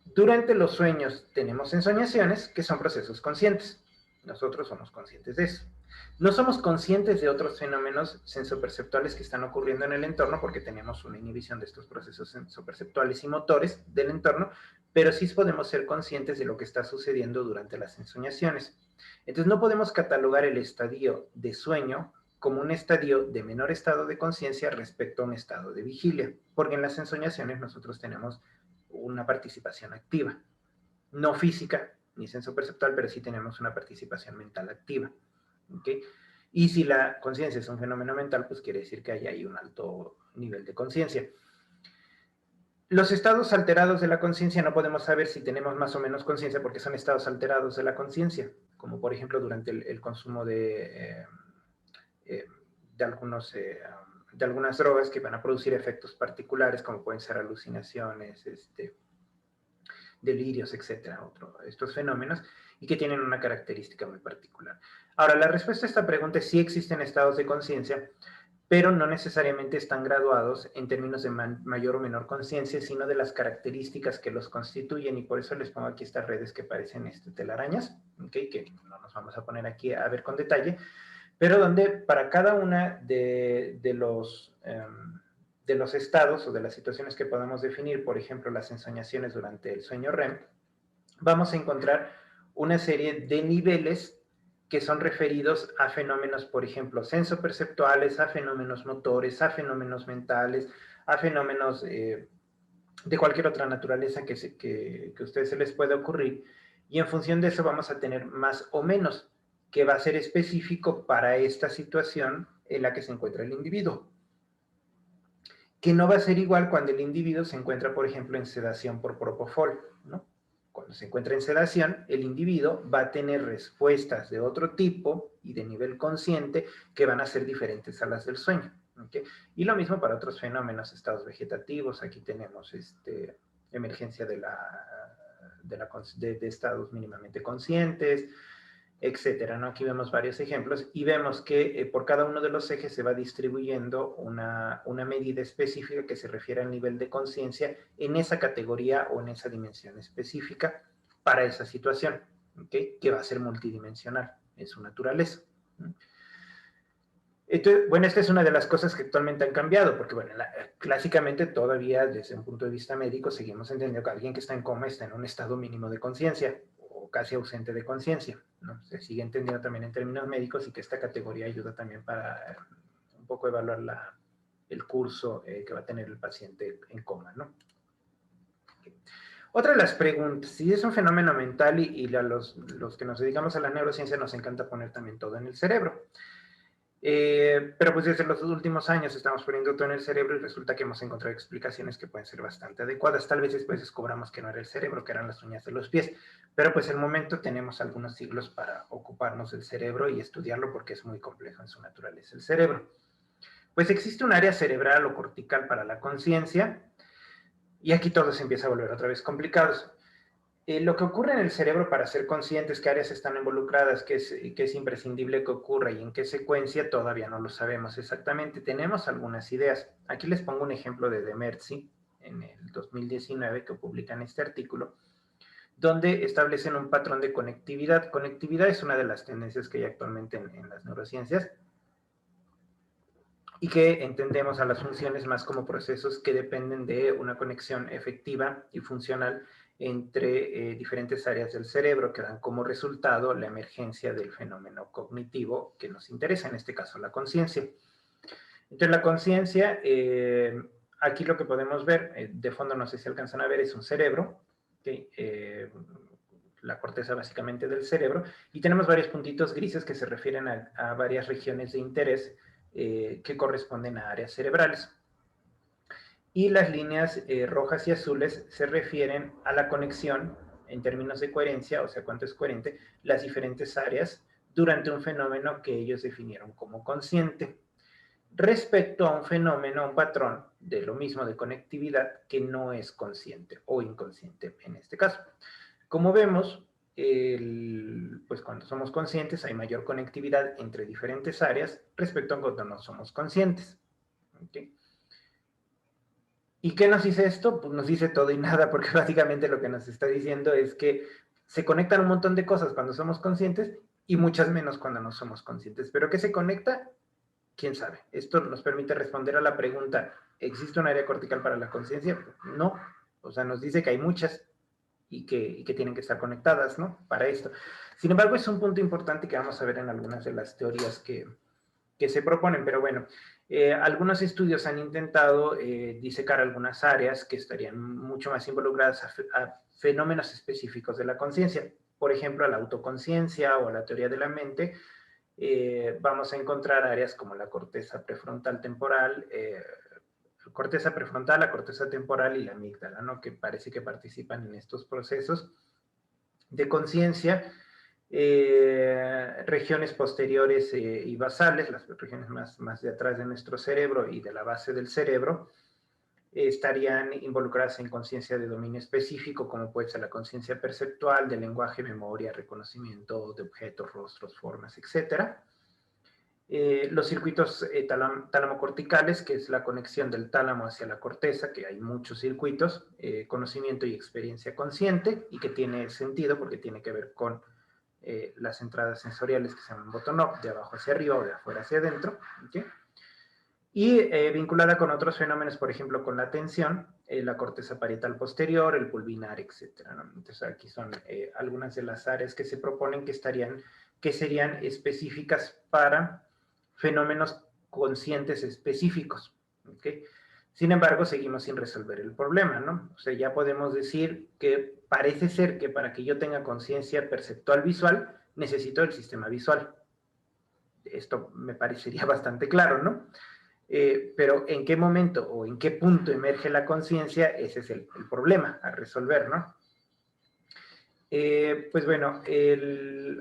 [SPEAKER 2] Durante los sueños tenemos ensoñaciones que son procesos conscientes. Nosotros somos conscientes de eso. No somos conscientes de otros fenómenos sensoperceptuales que están ocurriendo en el entorno porque tenemos una inhibición de estos procesos sensoperceptuales y motores del entorno, pero sí podemos ser conscientes de lo que está sucediendo durante las ensoñaciones. Entonces no podemos catalogar el estadio de sueño como un estadio de menor estado de conciencia respecto a un estado de vigilia, porque en las ensoñaciones nosotros tenemos una participación activa, no física ni sensoperceptual, pero sí tenemos una participación mental activa. ¿Okay? Y si la conciencia es un fenómeno mental, pues quiere decir que hay ahí un alto nivel de conciencia. Los estados alterados de la conciencia no podemos saber si tenemos más o menos conciencia porque son estados alterados de la conciencia, como por ejemplo durante el consumo de algunas drogas que van a producir efectos particulares, como pueden ser alucinaciones, delirios, etcétera, estos fenómenos, y que tienen una característica muy particular. Ahora, la respuesta a esta pregunta es sí existen estados de conciencia, pero no necesariamente están graduados en términos de mayor o menor conciencia, sino de las características que los constituyen, y por eso les pongo aquí estas redes que parecen telarañas, ¿okay? Que no nos vamos a poner aquí a ver con detalle, pero donde para cada una de los estados o de las situaciones que podamos definir, por ejemplo, las ensoñaciones durante el sueño REM, vamos a encontrar una serie de niveles que son referidos a fenómenos, por ejemplo, sensoperceptuales, a fenómenos motores, a fenómenos mentales, a fenómenos de cualquier otra naturaleza que a ustedes se les pueda ocurrir, y en función de eso vamos a tener más o menos, que va a ser específico para esta situación en la que se encuentra el individuo. Que no va a ser igual cuando el individuo se encuentra, por ejemplo, en sedación por propofol, ¿no? Cuando se encuentra en sedación, el individuo va a tener respuestas de otro tipo y de nivel consciente que van a ser diferentes a las del sueño. ¿Okay? Y lo mismo para otros fenómenos, estados vegetativos. Aquí tenemos emergencia de estados mínimamente conscientes, etcétera, ¿no? Aquí vemos varios ejemplos y vemos que por cada uno de los ejes se va distribuyendo una medida específica que se refiere al nivel de conciencia en esa categoría o en esa dimensión específica para esa situación, ¿okay? Que va a ser multidimensional en su naturaleza. Entonces, bueno, esta es una de las cosas que actualmente han cambiado, porque bueno, clásicamente todavía desde un punto de vista médico seguimos entendiendo que alguien que está en coma está en un estado mínimo de conciencia, casi ausente de conciencia, ¿no? Se sigue entendiendo también en términos médicos y que esta categoría ayuda también para un poco evaluar el curso que va a tener el paciente en coma, ¿no? Okay. Otra de las preguntas, si es un fenómeno mental y los que nos dedicamos a la neurociencia nos encanta poner también todo en el cerebro. Pero pues desde los últimos años estamos poniendo todo en el cerebro y resulta que hemos encontrado explicaciones que pueden ser bastante adecuadas. Tal vez después descubramos que no era el cerebro, que eran las uñas de los pies, pero pues al momento tenemos algunos siglos para ocuparnos del cerebro y estudiarlo porque es muy complejo en su naturaleza el cerebro. Pues existe un área cerebral o cortical para la conciencia y aquí todo se empieza a volver otra vez complicados. Lo que ocurre en el cerebro para ser conscientes qué áreas están involucradas, qué es imprescindible que ocurra y en qué secuencia, todavía no lo sabemos exactamente. Tenemos algunas ideas. Aquí les pongo un ejemplo de Demerzi en el 2019 que publican este artículo, donde establecen un patrón de conectividad. Conectividad es una de las tendencias que hay actualmente en las neurociencias y que entendemos a las funciones más como procesos que dependen de una conexión efectiva y funcional entre diferentes áreas del cerebro que dan como resultado la emergencia del fenómeno cognitivo que nos interesa, en este caso la conciencia. Entonces la conciencia, aquí lo que podemos ver, de fondo no sé si alcanzan a ver, es un cerebro, ¿okay? La corteza básicamente del cerebro, y tenemos varios puntitos grises que se refieren a varias regiones de interés que corresponden a áreas cerebrales. Y las líneas rojas y azules se refieren a la conexión en términos de coherencia, o sea, cuánto es coherente, las diferentes áreas durante un fenómeno que ellos definieron como consciente, respecto a un fenómeno, a un patrón de lo mismo de conectividad que no es consciente o inconsciente en este caso. Como vemos, pues cuando somos conscientes hay mayor conectividad entre diferentes áreas respecto a cuando no somos conscientes. ¿Okay? ¿Y qué nos dice esto? Pues nos dice todo y nada, porque básicamente lo que nos está diciendo es que se conectan un montón de cosas cuando somos conscientes y muchas menos cuando no somos conscientes. ¿Pero qué se conecta? ¿Quién sabe? Esto nos permite responder a la pregunta, ¿existe un área cortical para la conciencia? No. O sea, nos dice que hay muchas y que tienen que estar conectadas, ¿no? Para esto. Sin embargo, es un punto importante que vamos a ver en algunas de las teorías que se proponen, pero bueno, algunos estudios han intentado disecar algunas áreas que estarían mucho más involucradas a fenómenos específicos de la conciencia, por ejemplo, a la autoconciencia o a la teoría de la mente. Vamos a encontrar áreas como la corteza prefrontal temporal, la corteza temporal y la amígdala, ¿no? Que parece que participan en estos procesos de conciencia. Regiones posteriores y basales, las regiones más de atrás de nuestro cerebro y de la base del cerebro, estarían involucradas en conciencia de dominio específico, como puede ser la conciencia perceptual, de lenguaje, memoria, reconocimiento de objetos, rostros, formas, etc. Los circuitos tálamo-corticales, que es la conexión del tálamo hacia la corteza, que hay muchos circuitos, conocimiento y experiencia consciente, y que tiene sentido porque tiene que ver con las entradas sensoriales que se llaman bottom-up, de abajo hacia arriba o de afuera hacia adentro, ¿okay? Y vinculada con otros fenómenos, por ejemplo, con la atención, la corteza parietal posterior, el pulvinar, etc. ¿no? Entonces aquí son algunas de las áreas que se proponen que serían específicas para fenómenos conscientes específicos. ¿Okay? Sin embargo, seguimos sin resolver el problema, ¿no? O sea, ya podemos decir que parece ser que para que yo tenga conciencia perceptual visual, necesito el sistema visual. Esto me parecería bastante claro, ¿no? Pero en qué momento o en qué punto emerge la conciencia, ese es el problema a resolver, ¿no? Pues bueno,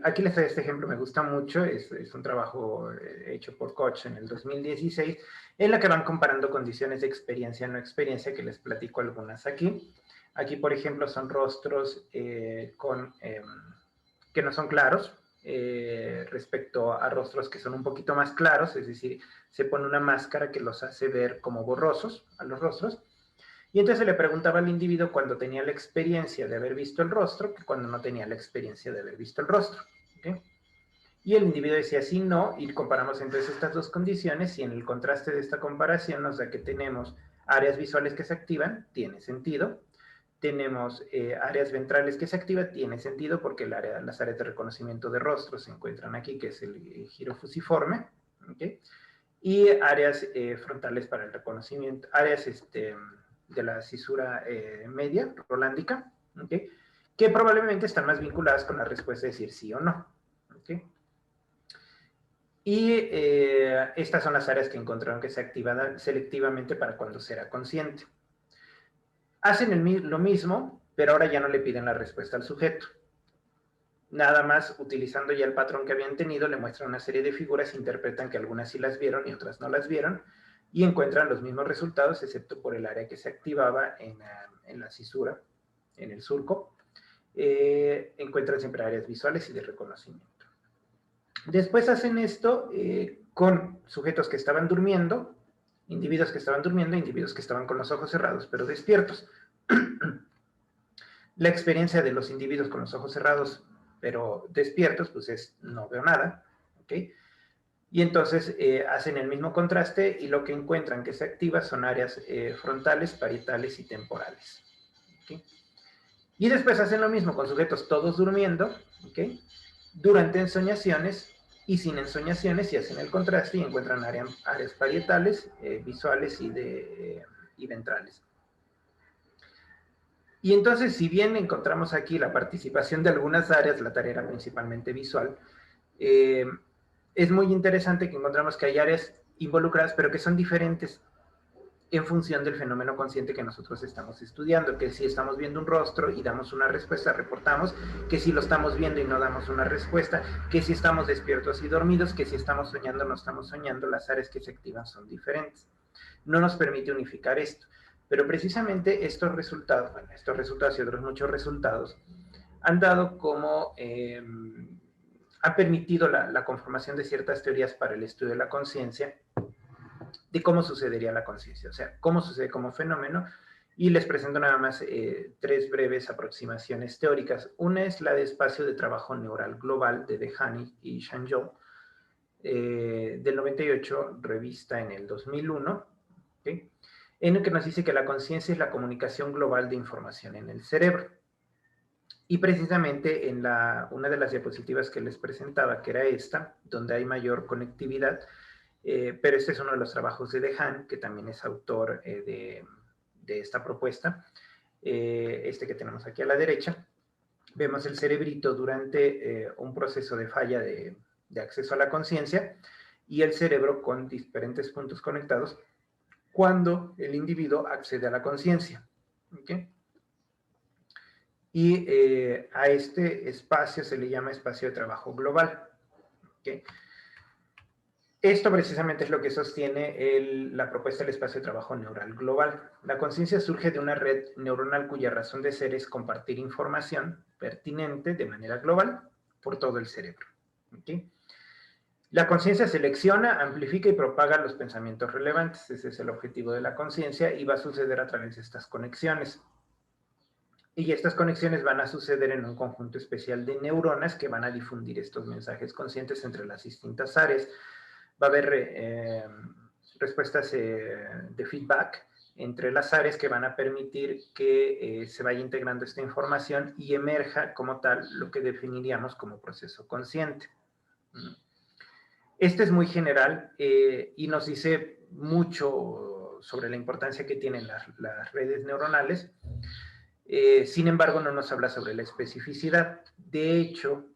[SPEAKER 2] aquí les traigo este ejemplo, me gusta mucho, es un trabajo hecho por Koch en el 2016, en la que van comparando condiciones de experiencia no experiencia, que les platico algunas aquí. Aquí, por ejemplo, son rostros que no son claros, respecto a rostros que son un poquito más claros, es decir, se pone una máscara que los hace ver como borrosos a los rostros. Y entonces se le preguntaba al individuo cuando tenía la experiencia de haber visto el rostro que cuando no tenía la experiencia de haber visto el rostro. ¿Okay? Y el individuo decía sí, no, y comparamos entonces estas dos condiciones y en el contraste de esta comparación nos da que tenemos áreas visuales que se activan, tiene sentido. Tenemos áreas ventrales que se activan, tiene sentido porque las áreas de reconocimiento de rostro se encuentran aquí, que es el giro fusiforme. ¿Okay? Y áreas frontales para el reconocimiento, áreas de la cisura media, rolándica, ¿okay? Que probablemente están más vinculadas con la respuesta de decir sí o no. ¿Okay? Y estas son las áreas que encontraron que se activan selectivamente para cuando será consciente. Hacen lo mismo, pero ahora ya no le piden la respuesta al sujeto. Nada más, utilizando ya el patrón que habían tenido, le muestran una serie de figuras, interpretan que algunas sí las vieron y otras no las vieron, y encuentran los mismos resultados, excepto por el área que se activaba en la cisura, en el surco, encuentran siempre áreas visuales y de reconocimiento. Después hacen esto con sujetos que estaban durmiendo, individuos que estaban durmiendo, individuos que estaban con los ojos cerrados, pero despiertos. La experiencia de los individuos con los ojos cerrados, pero despiertos, pues es no veo nada, ¿ok? Y entonces hacen el mismo contraste y lo que encuentran que se activa son áreas frontales, parietales y temporales. ¿Okay? Y después hacen lo mismo con sujetos todos durmiendo, ¿okay? Durante ensoñaciones y sin ensoñaciones y hacen el contraste y encuentran áreas parietales, visuales y ventrales. Y entonces, si bien encontramos aquí la participación de algunas áreas, la tarea era principalmente visual, es muy interesante que encontramos que hay áreas involucradas, pero que son diferentes en función del fenómeno consciente que nosotros estamos estudiando, que si estamos viendo un rostro y damos una respuesta, reportamos, que si lo estamos viendo y no damos una respuesta, que si estamos despiertos y dormidos, que si estamos soñando o no estamos soñando, las áreas que se activan son diferentes. No nos permite unificar esto, pero precisamente estos resultados, bueno, estos resultados y otros muchos resultados, han dado como ha permitido la conformación de ciertas teorías para el estudio de la conciencia, de cómo sucedería la conciencia, o sea, cómo sucede como fenómeno, y les presento nada más tres breves aproximaciones teóricas. Una es la de espacio de trabajo neural global de Dehani y Shanzhou, del 98, revista en el 2001, ¿okay? En el que nos dice que la conciencia es la comunicación global de información en el cerebro. Y precisamente en una de las diapositivas que les presentaba, que era esta, donde hay mayor conectividad, pero este es uno de los trabajos de Dehaene, que también es autor de esta propuesta, este que tenemos aquí a la derecha. Vemos el cerebrito durante un proceso de falla de acceso a la conciencia y el cerebro con diferentes puntos conectados cuando el individuo accede a la conciencia. ¿Okay? Y a este espacio se le llama espacio de trabajo global. ¿Okay? Esto precisamente es lo que sostiene la propuesta del espacio de trabajo neural global. La conciencia surge de una red neuronal cuya razón de ser es compartir información pertinente de manera global por todo el cerebro. ¿Okay? La conciencia selecciona, amplifica y propaga los pensamientos relevantes. Ese es el objetivo de la conciencia y va a suceder a través de estas conexiones. Y estas conexiones van a suceder en un conjunto especial de neuronas que van a difundir estos mensajes conscientes entre las distintas áreas. Va a haber respuestas de feedback entre las áreas que van a permitir que se vaya integrando esta información y emerja como tal lo que definiríamos como proceso consciente. Este es muy general y nos dice mucho sobre la importancia que tienen las redes neuronales. Sin embargo, no nos habla sobre la especificidad. De hecho,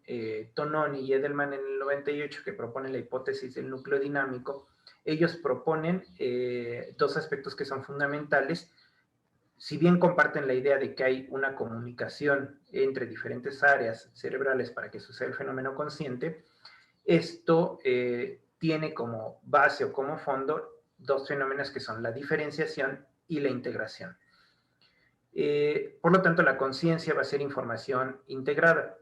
[SPEAKER 2] Tononi y Edelman en el 98, que proponen la hipótesis del núcleo dinámico, ellos proponen dos aspectos que son fundamentales. Si bien comparten la idea de que hay una comunicación entre diferentes áreas cerebrales para que suceda el fenómeno consciente, esto tiene como base o como fondo dos fenómenos que son la diferenciación y la integración. Por lo tanto, la conciencia va a ser información integrada.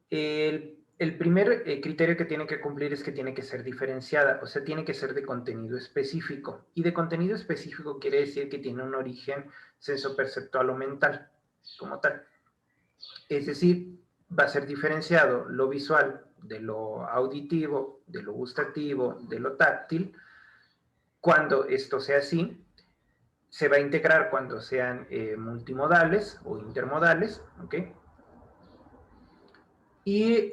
[SPEAKER 2] El primer criterio que tiene que cumplir es que tiene que ser diferenciada, o sea, tiene que ser de contenido específico. Y de contenido específico quiere decir que tiene un origen sensoperceptual o mental, como tal. Es decir, va a ser diferenciado lo visual de lo auditivo, de lo gustativo, de lo táctil. Cuando esto sea así, se va a integrar cuando sean multimodales o intermodales, ¿ok? Y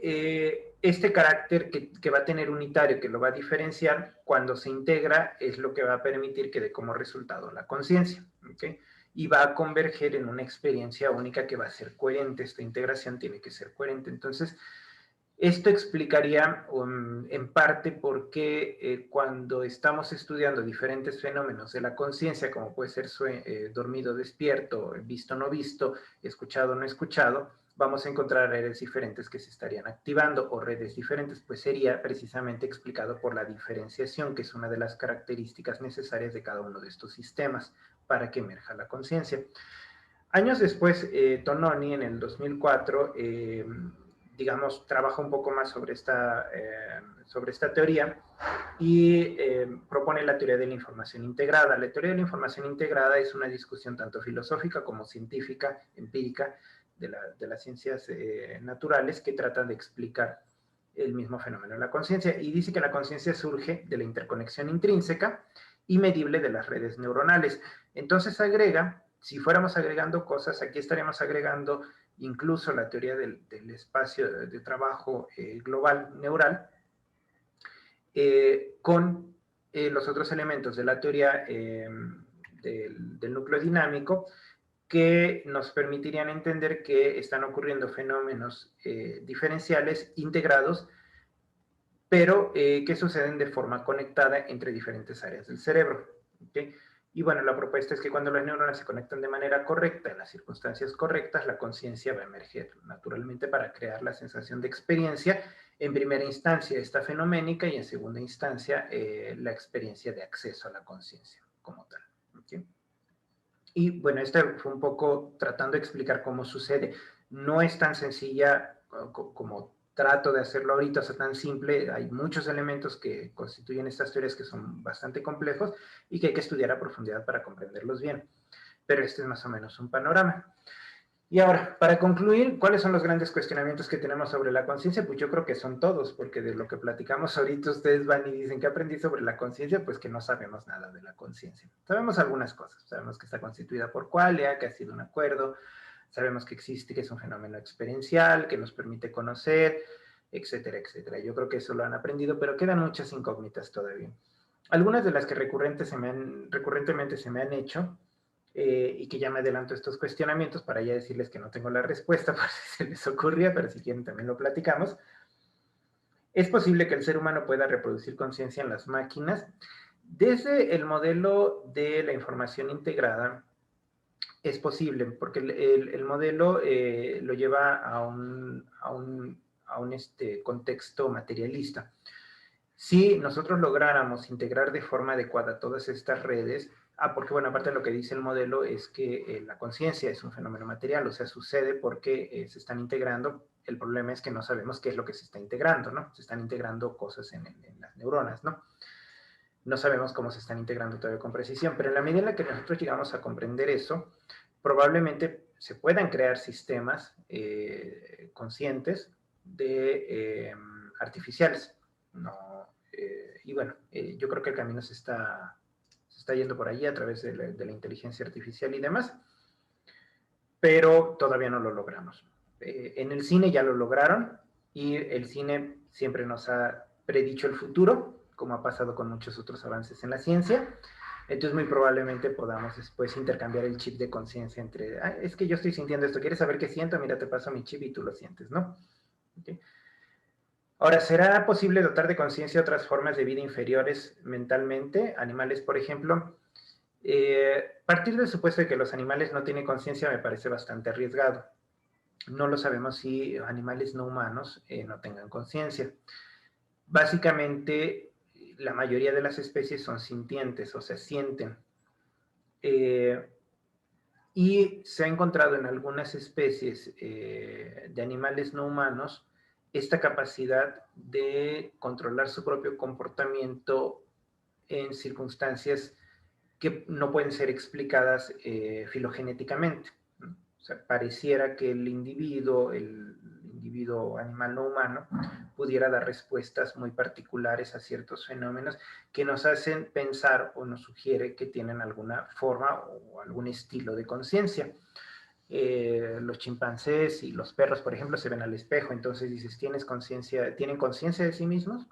[SPEAKER 2] este carácter que va a tener unitario, que lo va a diferenciar, cuando se integra, es lo que va a permitir que dé como resultado la conciencia, ¿ok? Y va a converger en una experiencia única que va a ser coherente. Esta integración tiene que ser coherente. Entonces, esto explicaría en parte por qué cuando estamos estudiando diferentes fenómenos de la conciencia, como puede ser dormido, despierto, visto, no visto, escuchado, no escuchado, vamos a encontrar redes diferentes que se estarían activando o redes diferentes, pues sería precisamente explicado por la diferenciación, que es una de las características necesarias de cada uno de estos sistemas para que emerja la conciencia. Años después, Tononi, en el 2004, digamos, trabaja un poco más sobre esta teoría y propone la teoría de la información integrada. La teoría de la información integrada es una discusión tanto filosófica como científica, empírica, de las ciencias naturales, que trata de explicar el mismo fenómeno de la conciencia, y dice que la conciencia surge de la interconexión intrínseca y medible de las redes neuronales. Entonces agrega, si fuéramos agregando cosas, aquí estaríamos agregando incluso la teoría del espacio de trabajo global neural, con los otros elementos de la teoría del núcleo dinámico, que nos permitirían entender que están ocurriendo fenómenos diferenciales integrados, pero que suceden de forma conectada entre diferentes áreas del cerebro. ¿Okay? Y bueno, la propuesta es que cuando las neuronas se conectan de manera correcta, en las circunstancias correctas, la conciencia va a emerger naturalmente para crear la sensación de experiencia, en primera instancia esta fenoménica, y en segunda instancia la experiencia de acceso a la conciencia como tal. ¿Okay? Y bueno, fue un poco tratando de explicar cómo sucede. No es tan sencilla como trato de hacerlo ahorita, o sea, tan simple. Hay muchos elementos que constituyen estas teorías que son bastante complejos y que hay que estudiar a profundidad para comprenderlos bien. Pero este es más o menos un panorama. Y ahora, para concluir, ¿cuáles son los grandes cuestionamientos que tenemos sobre la conciencia? Pues yo creo que son todos, porque de lo que platicamos ahorita ustedes van y dicen que aprendí sobre la conciencia, pues que no sabemos nada de la conciencia. Sabemos algunas cosas, sabemos que está constituida por qualia, que ha sido un acuerdo, sabemos que existe, que es un fenómeno experiencial, que nos permite conocer, etcétera, etcétera. Yo creo que eso lo han aprendido, pero quedan muchas incógnitas todavía. Algunas de las que recurrentemente se me han hecho, y que ya me adelanto estos cuestionamientos para ya decirles que no tengo la respuesta por si se les ocurría, pero si quieren también lo platicamos. ¿Es posible que el ser humano pueda reproducir conciencia en las máquinas? Desde el modelo de la información integrada es posible, porque el modelo lo lleva a un contexto materialista. Si nosotros lográramos integrar de forma adecuada todas estas redes, porque bueno, aparte de lo que dice el modelo es que la conciencia es un fenómeno material, o sea, sucede porque se están integrando. El problema es que no sabemos qué es lo que se está integrando, ¿no? Se están integrando cosas en las neuronas, ¿no? No sabemos cómo se están integrando todavía con precisión, pero en la medida en la que nosotros llegamos a comprender eso, probablemente se puedan crear sistemas conscientes artificiales. No, y bueno, yo creo que el camino se está yendo por allí a través de la inteligencia artificial y demás, pero todavía no lo logramos. En el cine ya lo lograron, y el cine siempre nos ha predicho el futuro, como ha pasado con muchos otros avances en la ciencia. Entonces muy probablemente podamos después intercambiar el chip de conciencia entre, es que yo estoy sintiendo esto, ¿quieres saber qué siento? Mira, te paso mi chip y tú lo sientes, ¿no? ¿Okay? Ahora, ¿será posible dotar de conciencia otras formas de vida inferiores mentalmente? Animales, por ejemplo. Partir del supuesto de que los animales no tienen conciencia me parece bastante arriesgado. No lo sabemos si animales no humanos no tengan conciencia. Básicamente, la mayoría de las especies son sintientes, o sea, sienten. Y se ha encontrado en algunas especies de animales no humanos esta capacidad de controlar su propio comportamiento en circunstancias que no pueden ser explicadas filogenéticamente, ¿no? O sea, pareciera que el individuo animal no humano, pudiera dar respuestas muy particulares a ciertos fenómenos que nos hacen pensar o nos sugiere que tienen alguna forma o algún estilo de conciencia. Los chimpancés y los perros, por ejemplo, se ven al espejo, entonces dices, ¿tienen conciencia de sí mismos?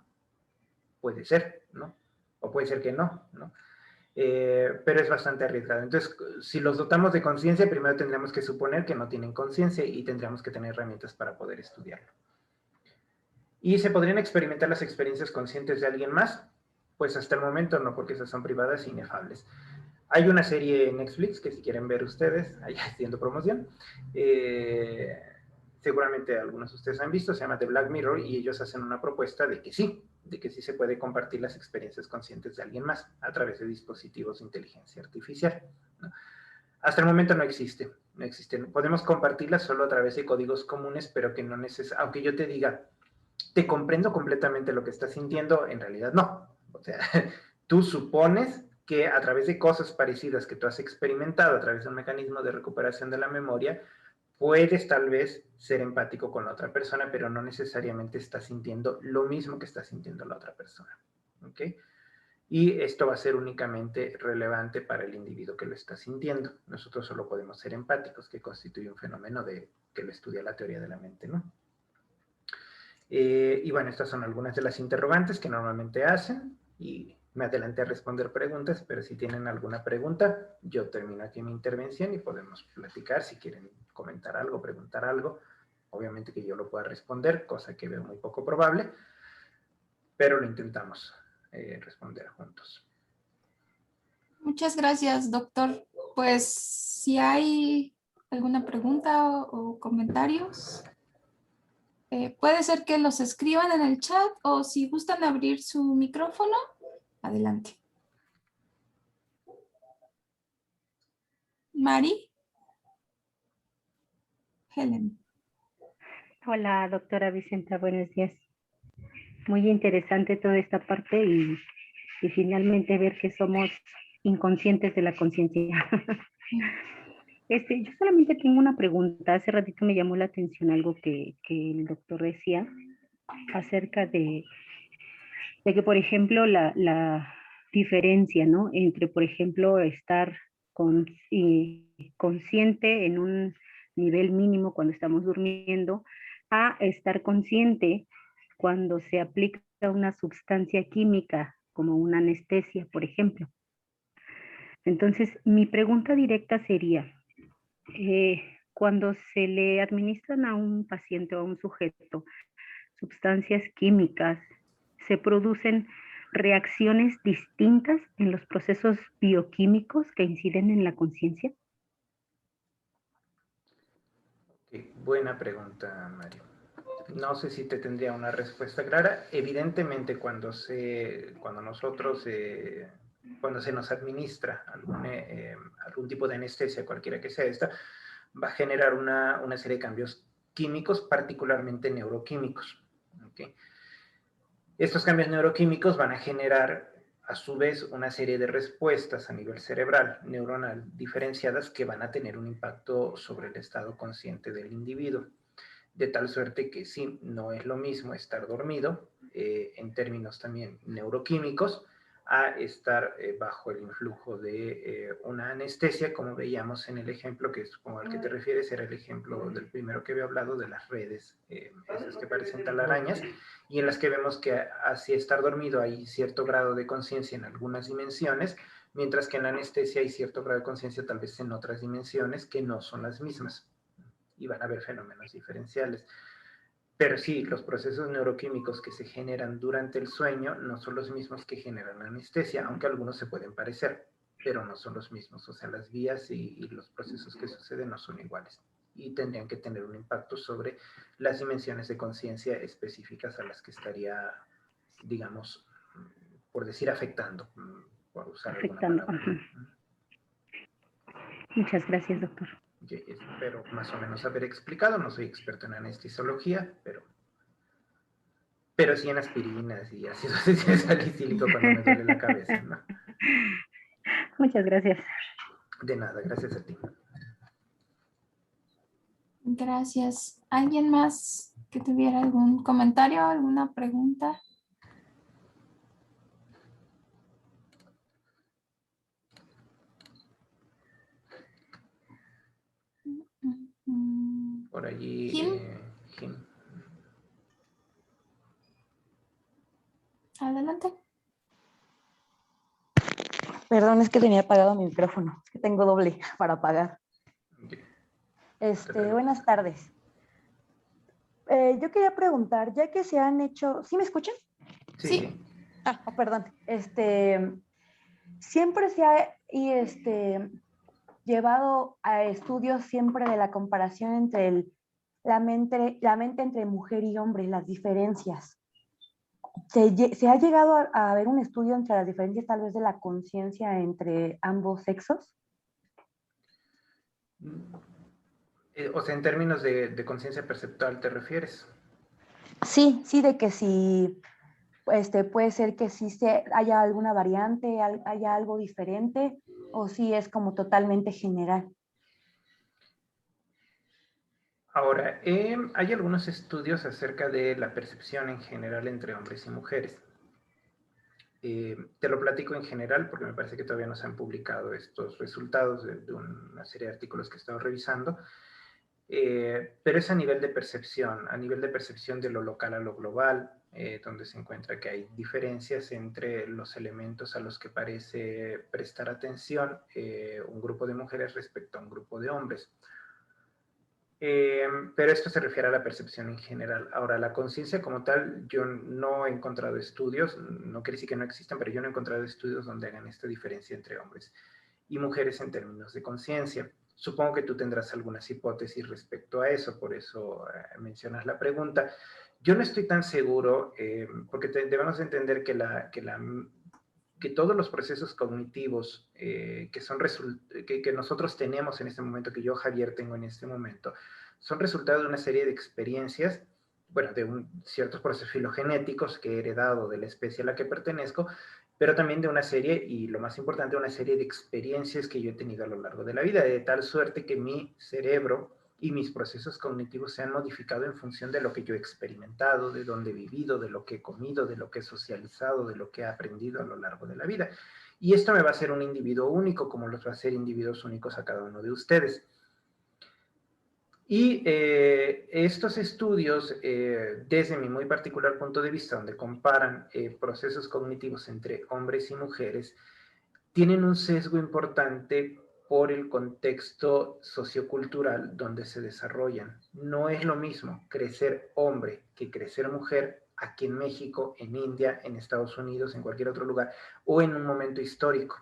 [SPEAKER 2] Puede ser, ¿no? O puede ser que no, ¿no? Pero es bastante arriesgado. Entonces, si los dotamos de conciencia, primero tendríamos que suponer que no tienen conciencia y tendríamos que tener herramientas para poder estudiarlo. ¿Y se podrían experimentar las experiencias conscientes de alguien más? Pues hasta el momento no, porque esas son privadas e inefables. Hay una serie en Netflix que si quieren ver ustedes, ahí haciendo promoción, seguramente algunos de ustedes han visto, se llama The Black Mirror, y ellos hacen una propuesta de que sí se puede compartir las experiencias conscientes de alguien más a través de dispositivos de inteligencia artificial, ¿no? Hasta el momento no existe. no existen. Podemos compartirlas solo a través de códigos comunes, pero que no necesariamente, aunque yo te diga, te comprendo completamente lo que estás sintiendo, en realidad no. O sea, tú supones que a través de cosas parecidas que tú has experimentado, a través de un mecanismo de recuperación de la memoria, puedes tal vez ser empático con la otra persona, pero no necesariamente estás sintiendo lo mismo que está sintiendo la otra persona. ¿Ok? Y esto va a ser únicamente relevante para el individuo que lo está sintiendo. Nosotros solo podemos ser empáticos, que constituye un fenómeno que lo estudia la teoría de la mente, ¿no? Y bueno, estas son algunas de las interrogantes que normalmente hacen y me adelanté a responder preguntas, pero si tienen alguna pregunta, yo termino aquí mi intervención y podemos platicar si quieren comentar algo, preguntar algo. Obviamente que yo lo pueda responder, cosa que veo muy poco probable, pero lo intentamos responder juntos.
[SPEAKER 1] Muchas gracias, doctor. Pues si hay alguna pregunta o comentarios, puede ser que los escriban en el chat o si gustan abrir su micrófono, adelante. Mari. Helen.
[SPEAKER 3] Hola, doctora Vicenta, buenos días. Muy interesante toda esta parte y finalmente ver que somos inconscientes de la conciencia. Yo solamente tengo una pregunta. Hace ratito me llamó la atención algo que el doctor decía acerca de que, por ejemplo, la diferencia, ¿no? Entre, por ejemplo, estar consciente en un nivel mínimo cuando estamos durmiendo a estar consciente cuando se aplica una sustancia química como una anestesia, por ejemplo. Entonces, mi pregunta directa sería, cuando se le administran a un paciente o a un sujeto sustancias químicas, se producen reacciones distintas en los procesos bioquímicos que inciden en la conciencia?
[SPEAKER 2] Okay, buena pregunta, Mario. No sé si te tendría una respuesta clara. Evidentemente, cuando se nos administra algún tipo de anestesia, cualquiera que sea esta, va a generar una serie de cambios químicos, particularmente neuroquímicos. ¿Okay? Estos cambios neuroquímicos van a generar, a su vez, una serie de respuestas a nivel cerebral, neuronal, diferenciadas que van a tener un impacto sobre el estado consciente del individuo. De tal suerte que sí, no es lo mismo estar dormido, en términos también neuroquímicos, a estar bajo el influjo de una anestesia, como veíamos en el ejemplo que supongo al que te refieres, era el ejemplo del primero que había hablado, de las redes, esas que parecen telarañas, y en las que vemos que hacia estar dormido hay cierto grado de conciencia en algunas dimensiones, mientras que en la anestesia hay cierto grado de conciencia tal vez en otras dimensiones que no son las mismas, y van a haber fenómenos diferenciales. Pero sí, los procesos neuroquímicos que se generan durante el sueño no son los mismos que generan la anestesia, aunque algunos se pueden parecer, pero no son los mismos. O sea, las vías y los procesos que suceden no son iguales y tendrían que tener un impacto sobre las dimensiones de conciencia específicas a las que estaría, digamos, por decir, afectando, por usar alguna palabra.
[SPEAKER 3] Muchas gracias, doctor.
[SPEAKER 2] Espero más o menos haber explicado, no soy experto en anestesiología, pero sí en aspirinas y ácido salicílico cuando me duele la cabeza, ¿no?
[SPEAKER 3] Muchas gracias.
[SPEAKER 2] De nada, gracias a ti.
[SPEAKER 1] Gracias. ¿Alguien más que tuviera algún comentario, alguna pregunta?
[SPEAKER 2] Por allí,
[SPEAKER 1] Jim. Adelante.
[SPEAKER 4] Perdón, es que tenía apagado mi micrófono. Es que tengo doble para apagar. Buenas tardes. Yo quería preguntar, ya que se han hecho... ¿Sí me escuchan?
[SPEAKER 2] Sí.
[SPEAKER 4] Perdón. Siempre se ha llevado a estudios siempre de la comparación entre la mente entre mujer y hombre, las diferencias. ¿Se ha llegado a ver un estudio entre las diferencias tal vez de la conciencia entre ambos sexos?
[SPEAKER 2] O sea, en términos de conciencia perceptual, ¿te refieres?
[SPEAKER 4] Sí, sí, de que si puede ser que sí haya alguna variante, haya algo diferente, o si es como totalmente general.
[SPEAKER 2] Ahora, hay algunos estudios acerca de la percepción en general entre hombres y mujeres. Te lo platico en general porque me parece que todavía no se han publicado estos resultados de una serie de artículos que he estado revisando, pero es a nivel de percepción de lo local a lo global, donde se encuentra que hay diferencias entre los elementos a los que parece prestar atención un grupo de mujeres respecto a un grupo de hombres. Pero esto se refiere a la percepción en general. Ahora, la conciencia como tal, yo no he encontrado estudios, no quiere decir que no existan, pero yo no he encontrado estudios donde hagan esta diferencia entre hombres y mujeres en términos de conciencia. Supongo que tú tendrás algunas hipótesis respecto a eso, por eso mencionas la pregunta. Yo no estoy tan seguro, porque debemos entender que todos los procesos cognitivos que nosotros tenemos en este momento, que yo, Javier, tengo en este momento, son resultado de una serie de experiencias, bueno, de ciertos procesos filogenéticos que he heredado de la especie a la que pertenezco, pero también de una serie, y lo más importante, una serie de experiencias que yo he tenido a lo largo de la vida, de tal suerte que mi cerebro y mis procesos cognitivos se han modificado en función de lo que yo he experimentado, de dónde he vivido, de lo que he comido, de lo que he socializado, de lo que he aprendido a lo largo de la vida. Y esto me va a hacer un individuo único, como los va a hacer individuos únicos a cada uno de ustedes. Y estos estudios, desde mi muy particular punto de vista, donde comparan procesos cognitivos entre hombres y mujeres, tienen un sesgo importante por el contexto sociocultural donde se desarrollan. No es lo mismo crecer hombre que crecer mujer aquí en México, en India, en Estados Unidos, en cualquier otro lugar, o en un momento histórico.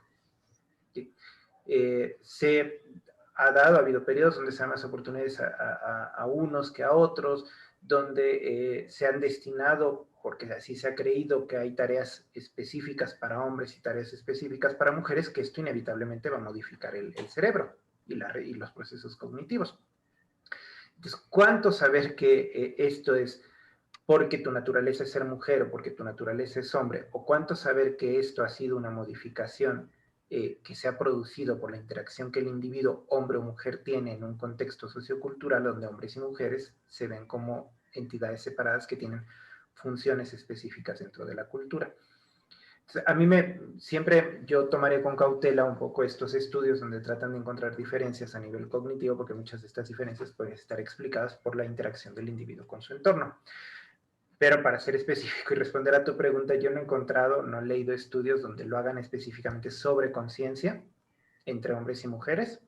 [SPEAKER 2] Ha habido periodos donde se dan más oportunidades a unos que a otros, donde se han destinado, porque así se ha creído, que hay tareas específicas para hombres y tareas específicas para mujeres, que esto inevitablemente va a modificar el cerebro y los procesos cognitivos. Entonces, ¿cuánto saber que esto es porque tu naturaleza es ser mujer o porque tu naturaleza es hombre? ¿O cuánto saber que esto ha sido una modificación que se ha producido por la interacción que el individuo, hombre o mujer, tiene en un contexto sociocultural donde hombres y mujeres se ven como entidades separadas que tienen funciones específicas dentro de la cultura? A mí siempre yo tomaré con cautela un poco estos estudios donde tratan de encontrar diferencias a nivel cognitivo, porque muchas de estas diferencias pueden estar explicadas por la interacción del individuo con su entorno. Pero para ser específico y responder a tu pregunta, yo no he encontrado, no he leído estudios donde lo hagan específicamente sobre conciencia entre hombres y mujeres.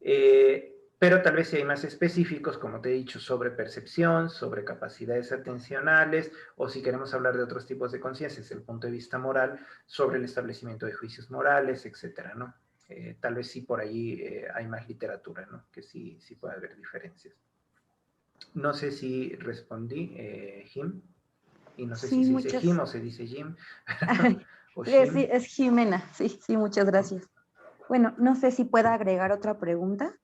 [SPEAKER 2] Pero tal vez si hay más específicos, como te he dicho, sobre percepción, sobre capacidades atencionales, o si queremos hablar de otros tipos de conciencia, desde el punto de vista moral, sobre el establecimiento de juicios morales, etcétera, ¿no? Tal vez sí por ahí hay más literatura, ¿no? Que sí puede haber diferencias. No sé si respondí, Jim, y no sé si
[SPEAKER 4] Sí,
[SPEAKER 2] se dice
[SPEAKER 4] muchas.
[SPEAKER 2] Jim o se dice Jim. O
[SPEAKER 4] Sí,
[SPEAKER 2] Jim.
[SPEAKER 4] es Jimena, sí, muchas gracias. Bueno, no sé si pueda agregar otra pregunta.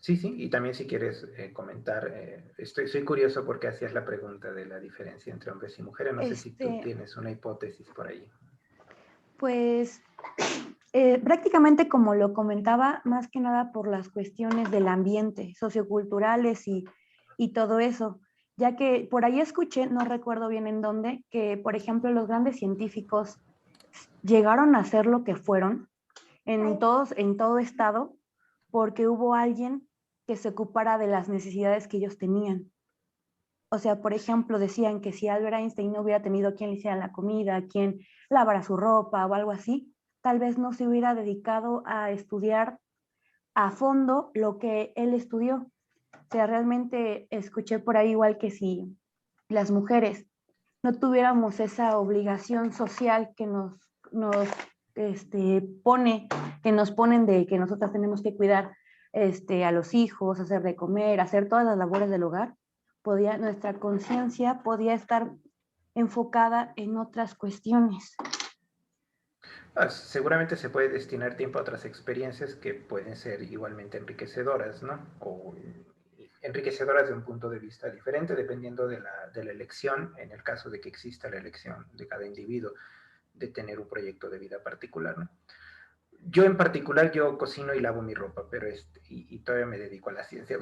[SPEAKER 2] Sí, y también si quieres comentar, soy curioso porque hacías la pregunta de la diferencia entre hombres y mujeres, no sé si tú tienes una hipótesis por ahí.
[SPEAKER 4] Pues prácticamente como lo comentaba, más que nada por las cuestiones del ambiente, socioculturales y todo eso, ya que por ahí escuché, no recuerdo bien en dónde, que por ejemplo los grandes científicos llegaron a ser lo que fueron en todo estado porque hubo alguien que se ocupara de las necesidades que ellos tenían. O sea, por ejemplo, decían que si Albert Einstein no hubiera tenido quien le hiciera la comida, quien lavara su ropa o algo así, tal vez no se hubiera dedicado a estudiar a fondo lo que él estudió. O sea, realmente escuché por ahí igual que si las mujeres no tuviéramos esa obligación social que nos ponen de que nosotras tenemos que cuidar a los hijos, hacer de comer, hacer todas las labores del hogar, nuestra conciencia podía estar enfocada en otras cuestiones.
[SPEAKER 2] Seguramente se puede destinar tiempo a otras experiencias que pueden ser igualmente enriquecedoras, ¿no? O enriquecedoras de un punto de vista diferente, dependiendo de la elección, en el caso de que exista la elección de cada individuo de tener un proyecto de vida particular, ¿no? Yo en particular, yo cocino y lavo mi ropa, pero y todavía me dedico a la ciencia,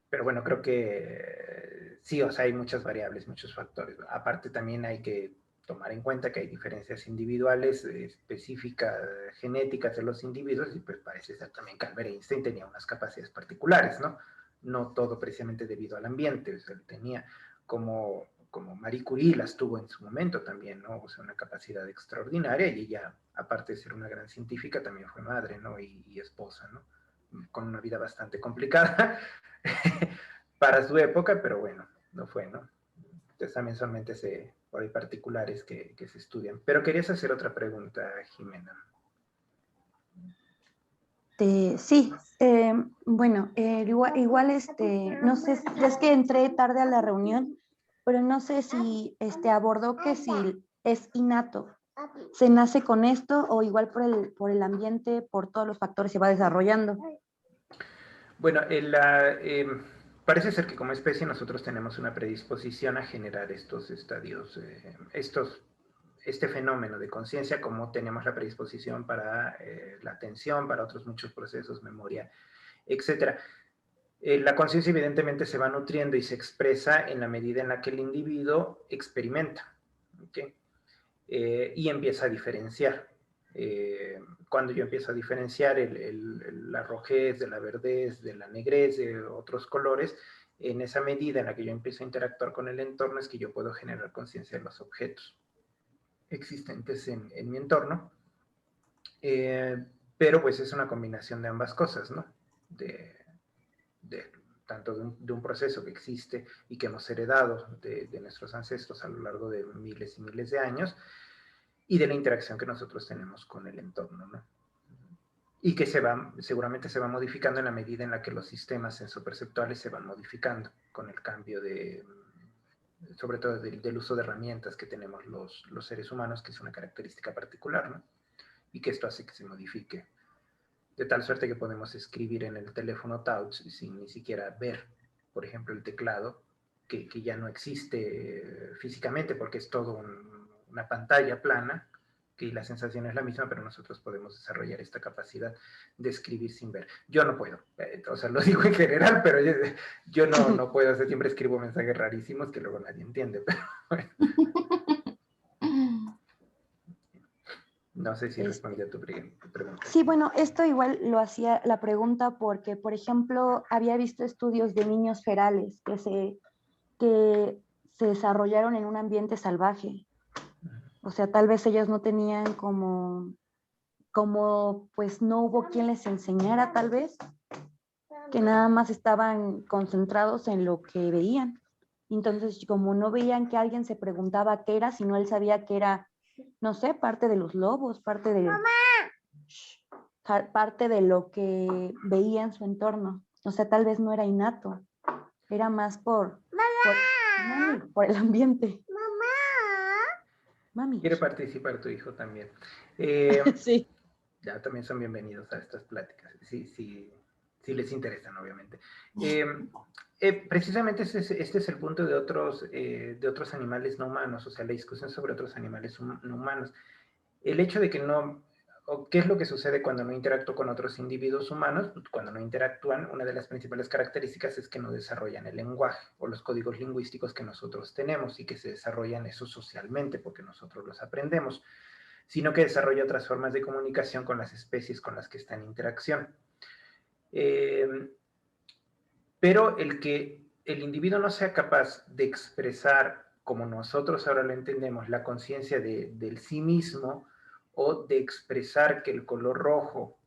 [SPEAKER 2] pero bueno, creo que sí, o sea, hay muchas variables, muchos factores. Aparte también hay que tomar en cuenta que hay diferencias individuales, específicas, genéticas de los individuos, y pues parece ser también que Albert Einstein tenía unas capacidades particulares, ¿no? No todo precisamente debido al ambiente, o sea, él tenía como Marie Curie las tuvo en su momento también, ¿no? O sea, una capacidad extraordinaria, y ella, aparte de ser una gran científica, también fue madre, ¿no? Y esposa, ¿no? Con una vida bastante complicada para su época, pero bueno, no fue, ¿no? Entonces también son mentes por ahí particulares que se estudian. Pero querías hacer otra pregunta, Jimena.
[SPEAKER 4] Sí, bueno, igual, no sé, es que entré tarde a la reunión, pero no sé si abordó que si es innato, se nace con esto o igual por el ambiente, por todos los factores se va desarrollando.
[SPEAKER 2] Bueno, parece ser que como especie nosotros tenemos una predisposición a generar estos estadios, este fenómeno de conciencia, como tenemos la predisposición para la atención, para otros muchos procesos, memoria, etcétera. La conciencia evidentemente se va nutriendo y se expresa en la medida en la que el individuo experimenta, ¿okay? Y empieza a diferenciar. Cuando yo empiezo a diferenciar la rojez de la verdez, de la negrez, de otros colores, en esa medida en la que yo empiezo a interactuar con el entorno es que yo puedo generar conciencia de los objetos existentes en mi entorno, pero pues es una combinación de ambas cosas, ¿no? Tanto de un proceso que existe y que hemos heredado de nuestros ancestros a lo largo de miles y miles de años, y de la interacción que nosotros tenemos con el entorno, ¿no? Y que seguramente se va modificando en la medida en la que los sistemas sensoperceptuales se van modificando con el cambio sobre todo del uso de herramientas que tenemos los seres humanos, que es una característica particular, ¿no? Y que esto hace que se modifique. De tal suerte que podemos escribir en el teléfono touch sin ni siquiera ver, por ejemplo, el teclado, que ya no existe físicamente porque es todo una pantalla plana, que la sensación es la misma, pero nosotros podemos desarrollar esta capacidad de escribir sin ver. Yo no puedo, o sea, lo digo en general, pero yo no puedo, o sea, siempre escribo mensajes rarísimos que luego nadie entiende, pero bueno. No sé si respondí a tu pregunta.
[SPEAKER 4] Sí, bueno, esto igual lo hacía la pregunta porque, por ejemplo, había visto estudios de niños ferales que se desarrollaron en un ambiente salvaje. O sea, tal vez ellos no tenían pues no hubo quien les enseñara, tal vez, que nada más estaban concentrados en lo que veían. Entonces, como no veían que alguien se preguntaba qué era, sino él sabía que era, no sé, parte de los lobos, parte de lo que veía en su entorno. O sea, tal vez no era innato, era más por el ambiente. Mami.
[SPEAKER 2] Quiere participar tu hijo también.
[SPEAKER 4] Sí.
[SPEAKER 2] Ya también son bienvenidos a estas pláticas, si les interesan, obviamente. Precisamente este es el punto de otros animales no humanos, o sea, la discusión sobre otros animales no humanos. El hecho de que no, o qué es lo que sucede cuando no interactúo con otros individuos humanos, cuando no interactúan, una de las principales características es que no desarrollan el lenguaje o los códigos lingüísticos que nosotros tenemos y que se desarrollan eso socialmente porque nosotros los aprendemos, sino que desarrolla otras formas de comunicación con las especies con las que está en interacción. Pero el que el individuo no sea capaz de expresar, como nosotros ahora lo entendemos, la conciencia del sí mismo, o de expresar que el color rojo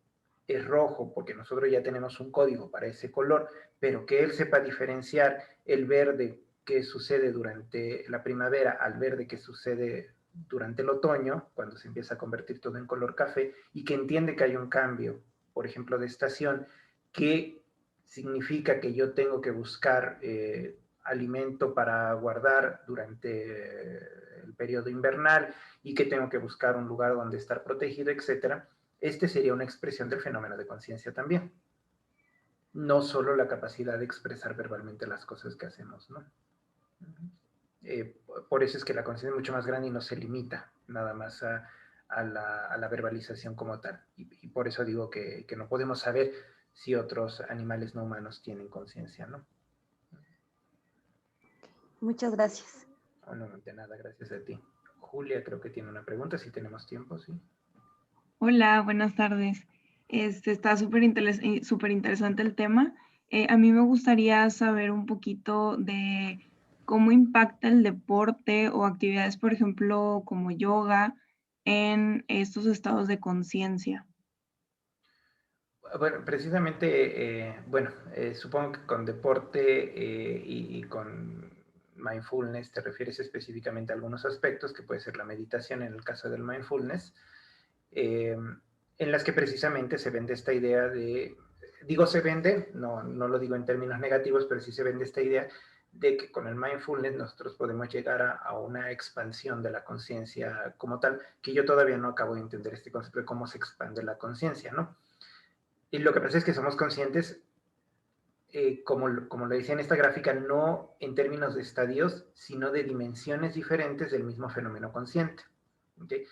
[SPEAKER 2] es rojo, porque nosotros ya tenemos un código para ese color, pero que él sepa diferenciar el verde que sucede durante la primavera al verde que sucede durante el otoño, cuando se empieza a convertir todo en color café, y que entiende que hay un cambio, por ejemplo, de estación, que significa que yo tengo que buscar alimento para guardar durante el periodo invernal y que tengo que buscar un lugar donde estar protegido, etcétera. Este sería una expresión del fenómeno de conciencia también. No solo la capacidad de expresar verbalmente las cosas que hacemos, ¿no? Por eso es que la conciencia es mucho más grande y no se limita nada más a la verbalización como tal. Y por eso digo que no podemos saber si otros animales no humanos tienen conciencia, ¿no?
[SPEAKER 4] Muchas gracias.
[SPEAKER 2] Oh, no, de nada, gracias a ti. Julia creo que tiene una pregunta, si tenemos tiempo, ¿sí?
[SPEAKER 5] Hola, buenas tardes. Está súper interesante el tema. A mí me gustaría saber un poquito de cómo impacta el deporte o actividades, por ejemplo, como yoga, en estos estados de conciencia.
[SPEAKER 2] Bueno, precisamente, supongo que con deporte y con mindfulness te refieres específicamente a algunos aspectos, que puede ser la meditación en el caso del mindfulness, en las que precisamente se vende esta idea de, digo se vende, no lo digo en términos negativos, pero sí se vende esta idea de que con el mindfulness nosotros podemos llegar a una expansión de la conciencia como tal, que yo todavía no acabo de entender este concepto de cómo se expande la conciencia, ¿no? Y lo que pasa es que somos conscientes, como lo decía en esta gráfica, no en términos de estadios, sino de dimensiones diferentes del mismo fenómeno consciente. ¿Okay?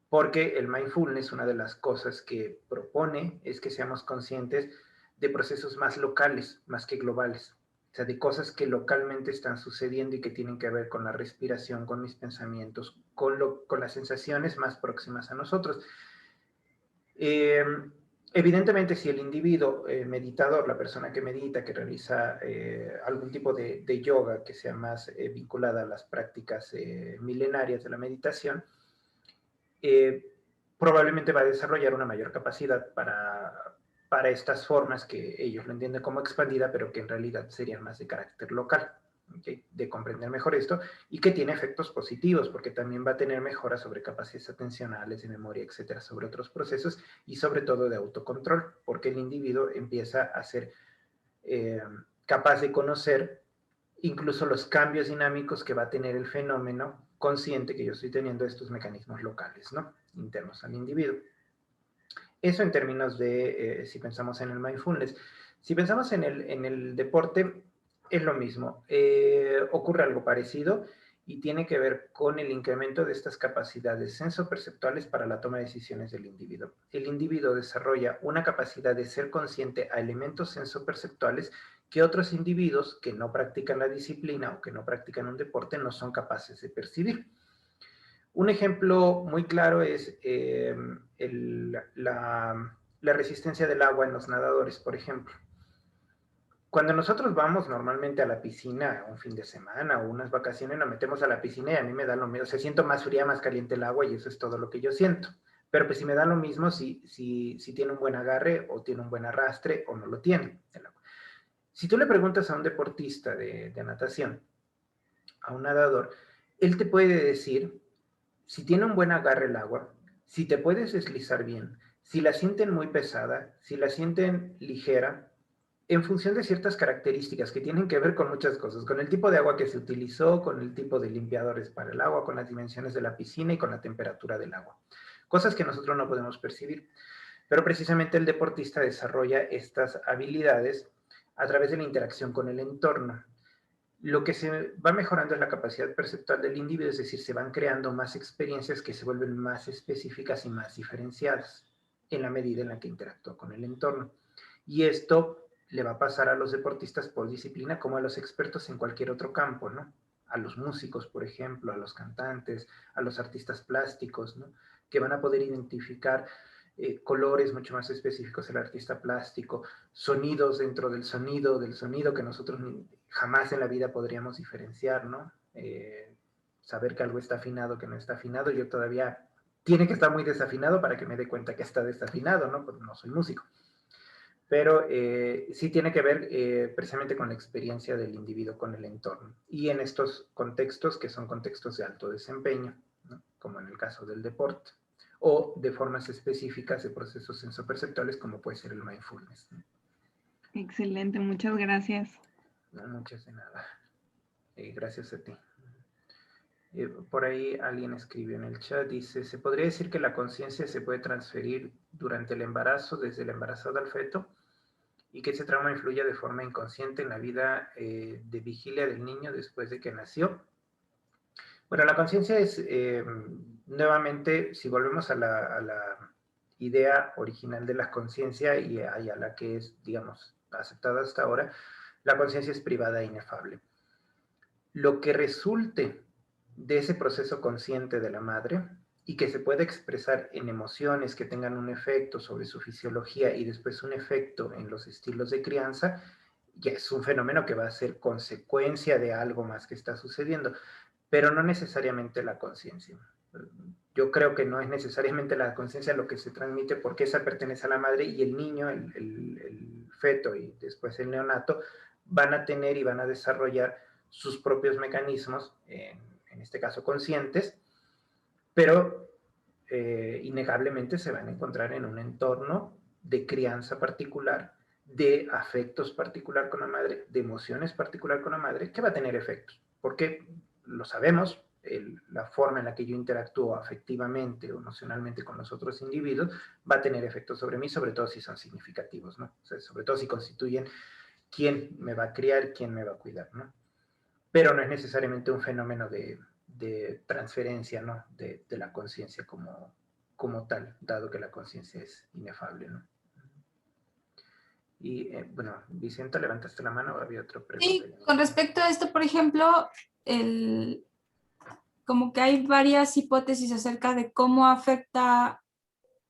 [SPEAKER 2] Porque el mindfulness, una de las cosas que propone es que seamos conscientes de procesos más locales, más que globales. O sea, de cosas que localmente están sucediendo y que tienen que ver con la respiración, con mis pensamientos, con las sensaciones más próximas a nosotros. Evidentemente, si el individuo meditador, la persona que medita, que realiza algún tipo de yoga que sea más vinculada a las prácticas milenarias de la meditación, probablemente va a desarrollar una mayor capacidad para estas formas que ellos lo entienden como expandida, pero que en realidad serían más de carácter local. ¿Okay? De comprender mejor esto y que tiene efectos positivos porque también va a tener mejoras sobre capacidades atencionales, de memoria, etcétera, sobre otros procesos y sobre todo de autocontrol, porque el individuo empieza a ser capaz de conocer incluso los cambios dinámicos que va a tener el fenómeno consciente que yo estoy teniendo, estos mecanismos locales, ¿no? Internos al individuo. Eso en términos de si pensamos en el mindfulness. Si pensamos en el deporte, es lo mismo. Ocurre algo parecido y tiene que ver con el incremento de estas capacidades sensoperceptuales para la toma de decisiones del individuo. El individuo desarrolla una capacidad de ser consciente a elementos sensoperceptuales que otros individuos que no practican la disciplina o que no practican un deporte no son capaces de percibir. Un ejemplo muy claro es la resistencia del agua en los nadadores, por ejemplo. Cuando nosotros vamos normalmente a la piscina un fin de semana o unas vacaciones, nos metemos a la piscina y a mí me da lo mismo. Se siento más fría, más caliente el agua y eso es todo lo que yo siento. Pero pues si me da lo mismo si tiene un buen agarre o tiene un buen arrastre o no lo tiene el agua. Si tú le preguntas a un deportista de natación, a un nadador, él te puede decir si tiene un buen agarre el agua, si te puedes deslizar bien, si la sienten muy pesada, si la sienten ligera, en función de ciertas características que tienen que ver con muchas cosas, con el tipo de agua que se utilizó, con el tipo de limpiadores para el agua, con las dimensiones de la piscina y con la temperatura del agua. Cosas que nosotros no podemos percibir. Pero precisamente el deportista desarrolla estas habilidades a través de la interacción con el entorno. Lo que se va mejorando es la capacidad perceptual del individuo, es decir, se van creando más experiencias que se vuelven más específicas y más diferenciadas en la medida en la que interactúa con el entorno. Y esto le va a pasar a los deportistas por disciplina como a los expertos en cualquier otro campo, ¿no? A los músicos, por ejemplo, a los cantantes, a los artistas plásticos, ¿no? Que van a poder identificar colores mucho más específicos el artista plástico, sonidos dentro del sonido que nosotros jamás en la vida podríamos diferenciar, ¿no? Saber que algo está afinado, que no está afinado, yo todavía tiene que estar muy desafinado para que me dé cuenta que está desafinado, ¿no? Porque no soy músico. Pero sí tiene que ver precisamente con la experiencia del individuo con el entorno. Y en estos contextos, que son contextos de alto desempeño, ¿no? Como en el caso del deporte, o de formas específicas de procesos sensoperceptuales, como puede ser el mindfulness, ¿no?
[SPEAKER 5] Excelente, muchas gracias.
[SPEAKER 2] No, muchas de nada. Gracias a ti. Por ahí alguien escribió en el chat, dice, ¿se podría decir que la conciencia se puede transferir durante el embarazo, desde el embarazado al feto? Y que ese trauma influye de forma inconsciente en la vida de vigilia del niño después de que nació. Bueno, la conciencia es, nuevamente, si volvemos a la idea original de la conciencia y a la que es, digamos, aceptada hasta ahora, la conciencia es privada e inefable. Lo que resulte de ese proceso consciente de la madre y que se puede expresar en emociones que tengan un efecto sobre su fisiología y después un efecto en los estilos de crianza, ya es un fenómeno que va a ser consecuencia de algo más que está sucediendo, pero no necesariamente la conciencia. Yo creo que no es necesariamente la conciencia lo que se transmite porque esa pertenece a la madre y el niño, el feto y después el neonato van a tener y van a desarrollar sus propios mecanismos, en este caso conscientes, pero innegablemente se van a encontrar en un entorno de crianza particular, de afectos particular con la madre, de emociones particular con la madre, que va a tener efectos, porque lo sabemos, la forma en la que yo interactúo afectivamente o emocionalmente con los otros individuos va a tener efectos sobre mí, sobre todo si son significativos, ¿no? O sea, sobre todo si constituyen quién me va a criar, quién me va a cuidar, ¿no? Pero no es necesariamente un fenómeno de transferencia, ¿no? de la conciencia como tal, dado que la conciencia es inefable, ¿no? Y bueno, Vicenta, levantaste la mano, había otra pregunta.
[SPEAKER 1] Sí, con respecto a esto, por ejemplo, como que hay varias hipótesis acerca de cómo afecta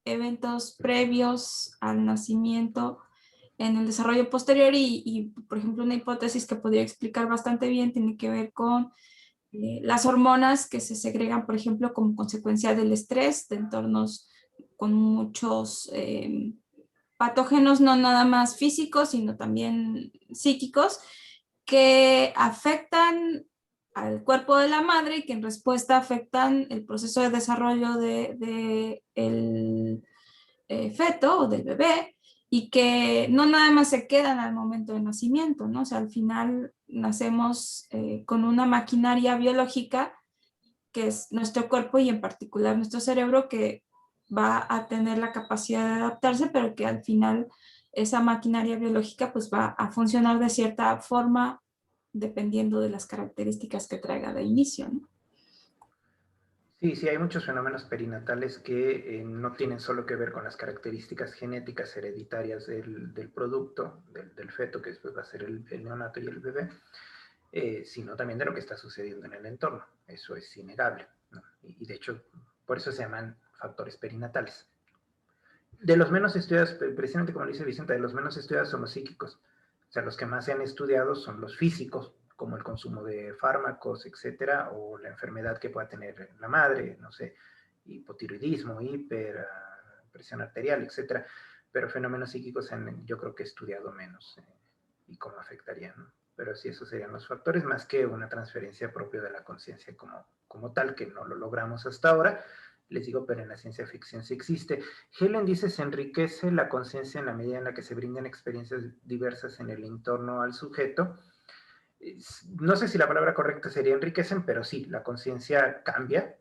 [SPEAKER 1] eventos previos al nacimiento en el desarrollo posterior y, por ejemplo, una hipótesis que podría explicar bastante bien tiene que ver con las hormonas que se segregan, por ejemplo, como consecuencia del estrés, de entornos con muchos patógenos, no nada más físicos, sino también psíquicos, que afectan al cuerpo de la madre y que en respuesta afectan el proceso de desarrollo de el feto o del bebé y que no nada más se quedan al momento del nacimiento, ¿no? O sea, al final nacemos con una maquinaria biológica que es nuestro cuerpo y en particular nuestro cerebro que va a tener la capacidad de adaptarse, pero que al final esa maquinaria biológica pues va a funcionar de cierta forma dependiendo de las características que traiga de inicio, ¿no?
[SPEAKER 2] Sí, sí, hay muchos fenómenos perinatales que no tienen solo que ver con las características genéticas hereditarias del producto, del feto, que después va a ser el neonato y el bebé, sino también de lo que está sucediendo en el entorno. Eso es innegable, ¿no? Y de hecho, por eso se llaman factores perinatales. De los menos estudiados, precisamente como lo dice Vicente, de los menos estudiados son los psíquicos. O sea, los que más se han estudiado son los físicos, como el consumo de fármacos, etcétera, o la enfermedad que pueda tener la madre, no sé, hipotiroidismo, presión arterial, etcétera. Pero fenómenos psíquicos yo creo que he estudiado menos y cómo afectarían, ¿no? Pero sí, esos serían los factores, más que una transferencia propia de la conciencia como tal, que no lo logramos hasta ahora. Les digo, pero en la ciencia ficción sí existe. Helen dice, se enriquece la conciencia en la medida en la que se brindan experiencias diversas en el entorno al sujeto. No sé si la palabra correcta sería enriquecen, pero sí, la conciencia cambia,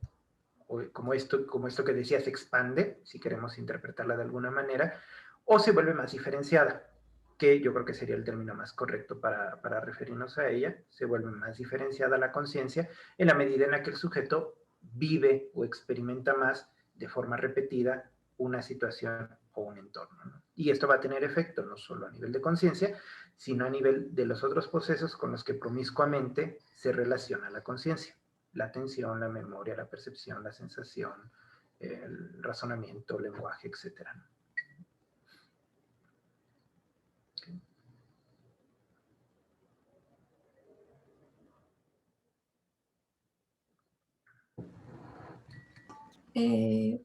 [SPEAKER 2] como esto que decía, se expande, si queremos interpretarla de alguna manera, o se vuelve más diferenciada, que yo creo que sería el término más correcto para referirnos a ella. Se vuelve más diferenciada la conciencia en la medida en la que el sujeto vive o experimenta más de forma repetida una situación o un entorno, ¿no? Y esto va a tener efecto no solo a nivel de conciencia, sino a nivel de los otros procesos con los que promiscuamente se relaciona la conciencia. La atención, la memoria, la percepción, la sensación, el razonamiento, el lenguaje, etc.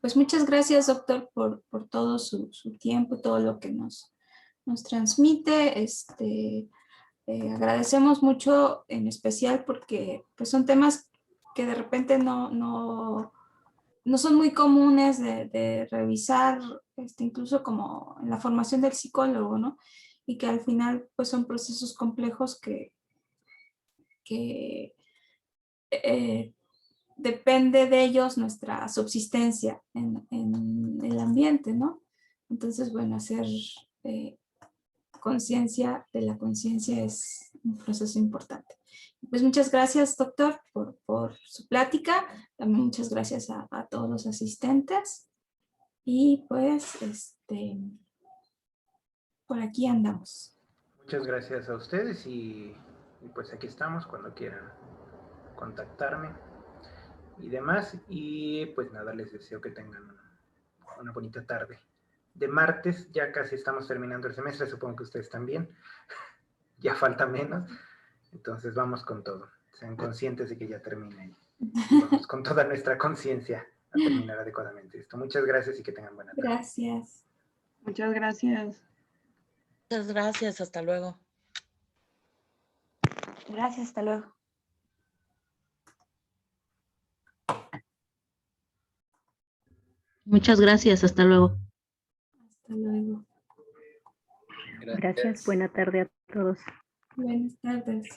[SPEAKER 1] Pues muchas gracias, doctor, por todo su tiempo, todo lo que nos transmite. Agradecemos mucho en especial porque pues, son temas que de repente no son muy comunes de revisar, incluso como en la formación del psicólogo, ¿no? Y que al final pues son procesos complejos que depende de ellos nuestra subsistencia en el ambiente, ¿no? Entonces, bueno, hacer conciencia de la conciencia es un proceso importante. Pues muchas gracias, doctor, por su plática. También muchas gracias a todos los asistentes. Y pues, por aquí andamos.
[SPEAKER 2] Muchas gracias a ustedes y pues aquí estamos cuando quieran contactarme y demás. Y pues nada, les deseo que tengan una bonita tarde. De martes, ya casi estamos terminando el semestre, supongo que ustedes también. Ya falta menos. Entonces vamos con todo. Sean conscientes de que ya termine. Vamos con toda nuestra conciencia a terminar adecuadamente esto. Muchas gracias y que tengan buena tarde.
[SPEAKER 1] Gracias.
[SPEAKER 5] Muchas gracias.
[SPEAKER 6] Muchas gracias, hasta luego.
[SPEAKER 4] Gracias, hasta luego.
[SPEAKER 7] Muchas gracias, hasta luego.
[SPEAKER 1] Hasta luego.
[SPEAKER 3] Gracias, buena tarde a todos.
[SPEAKER 1] Buenas tardes.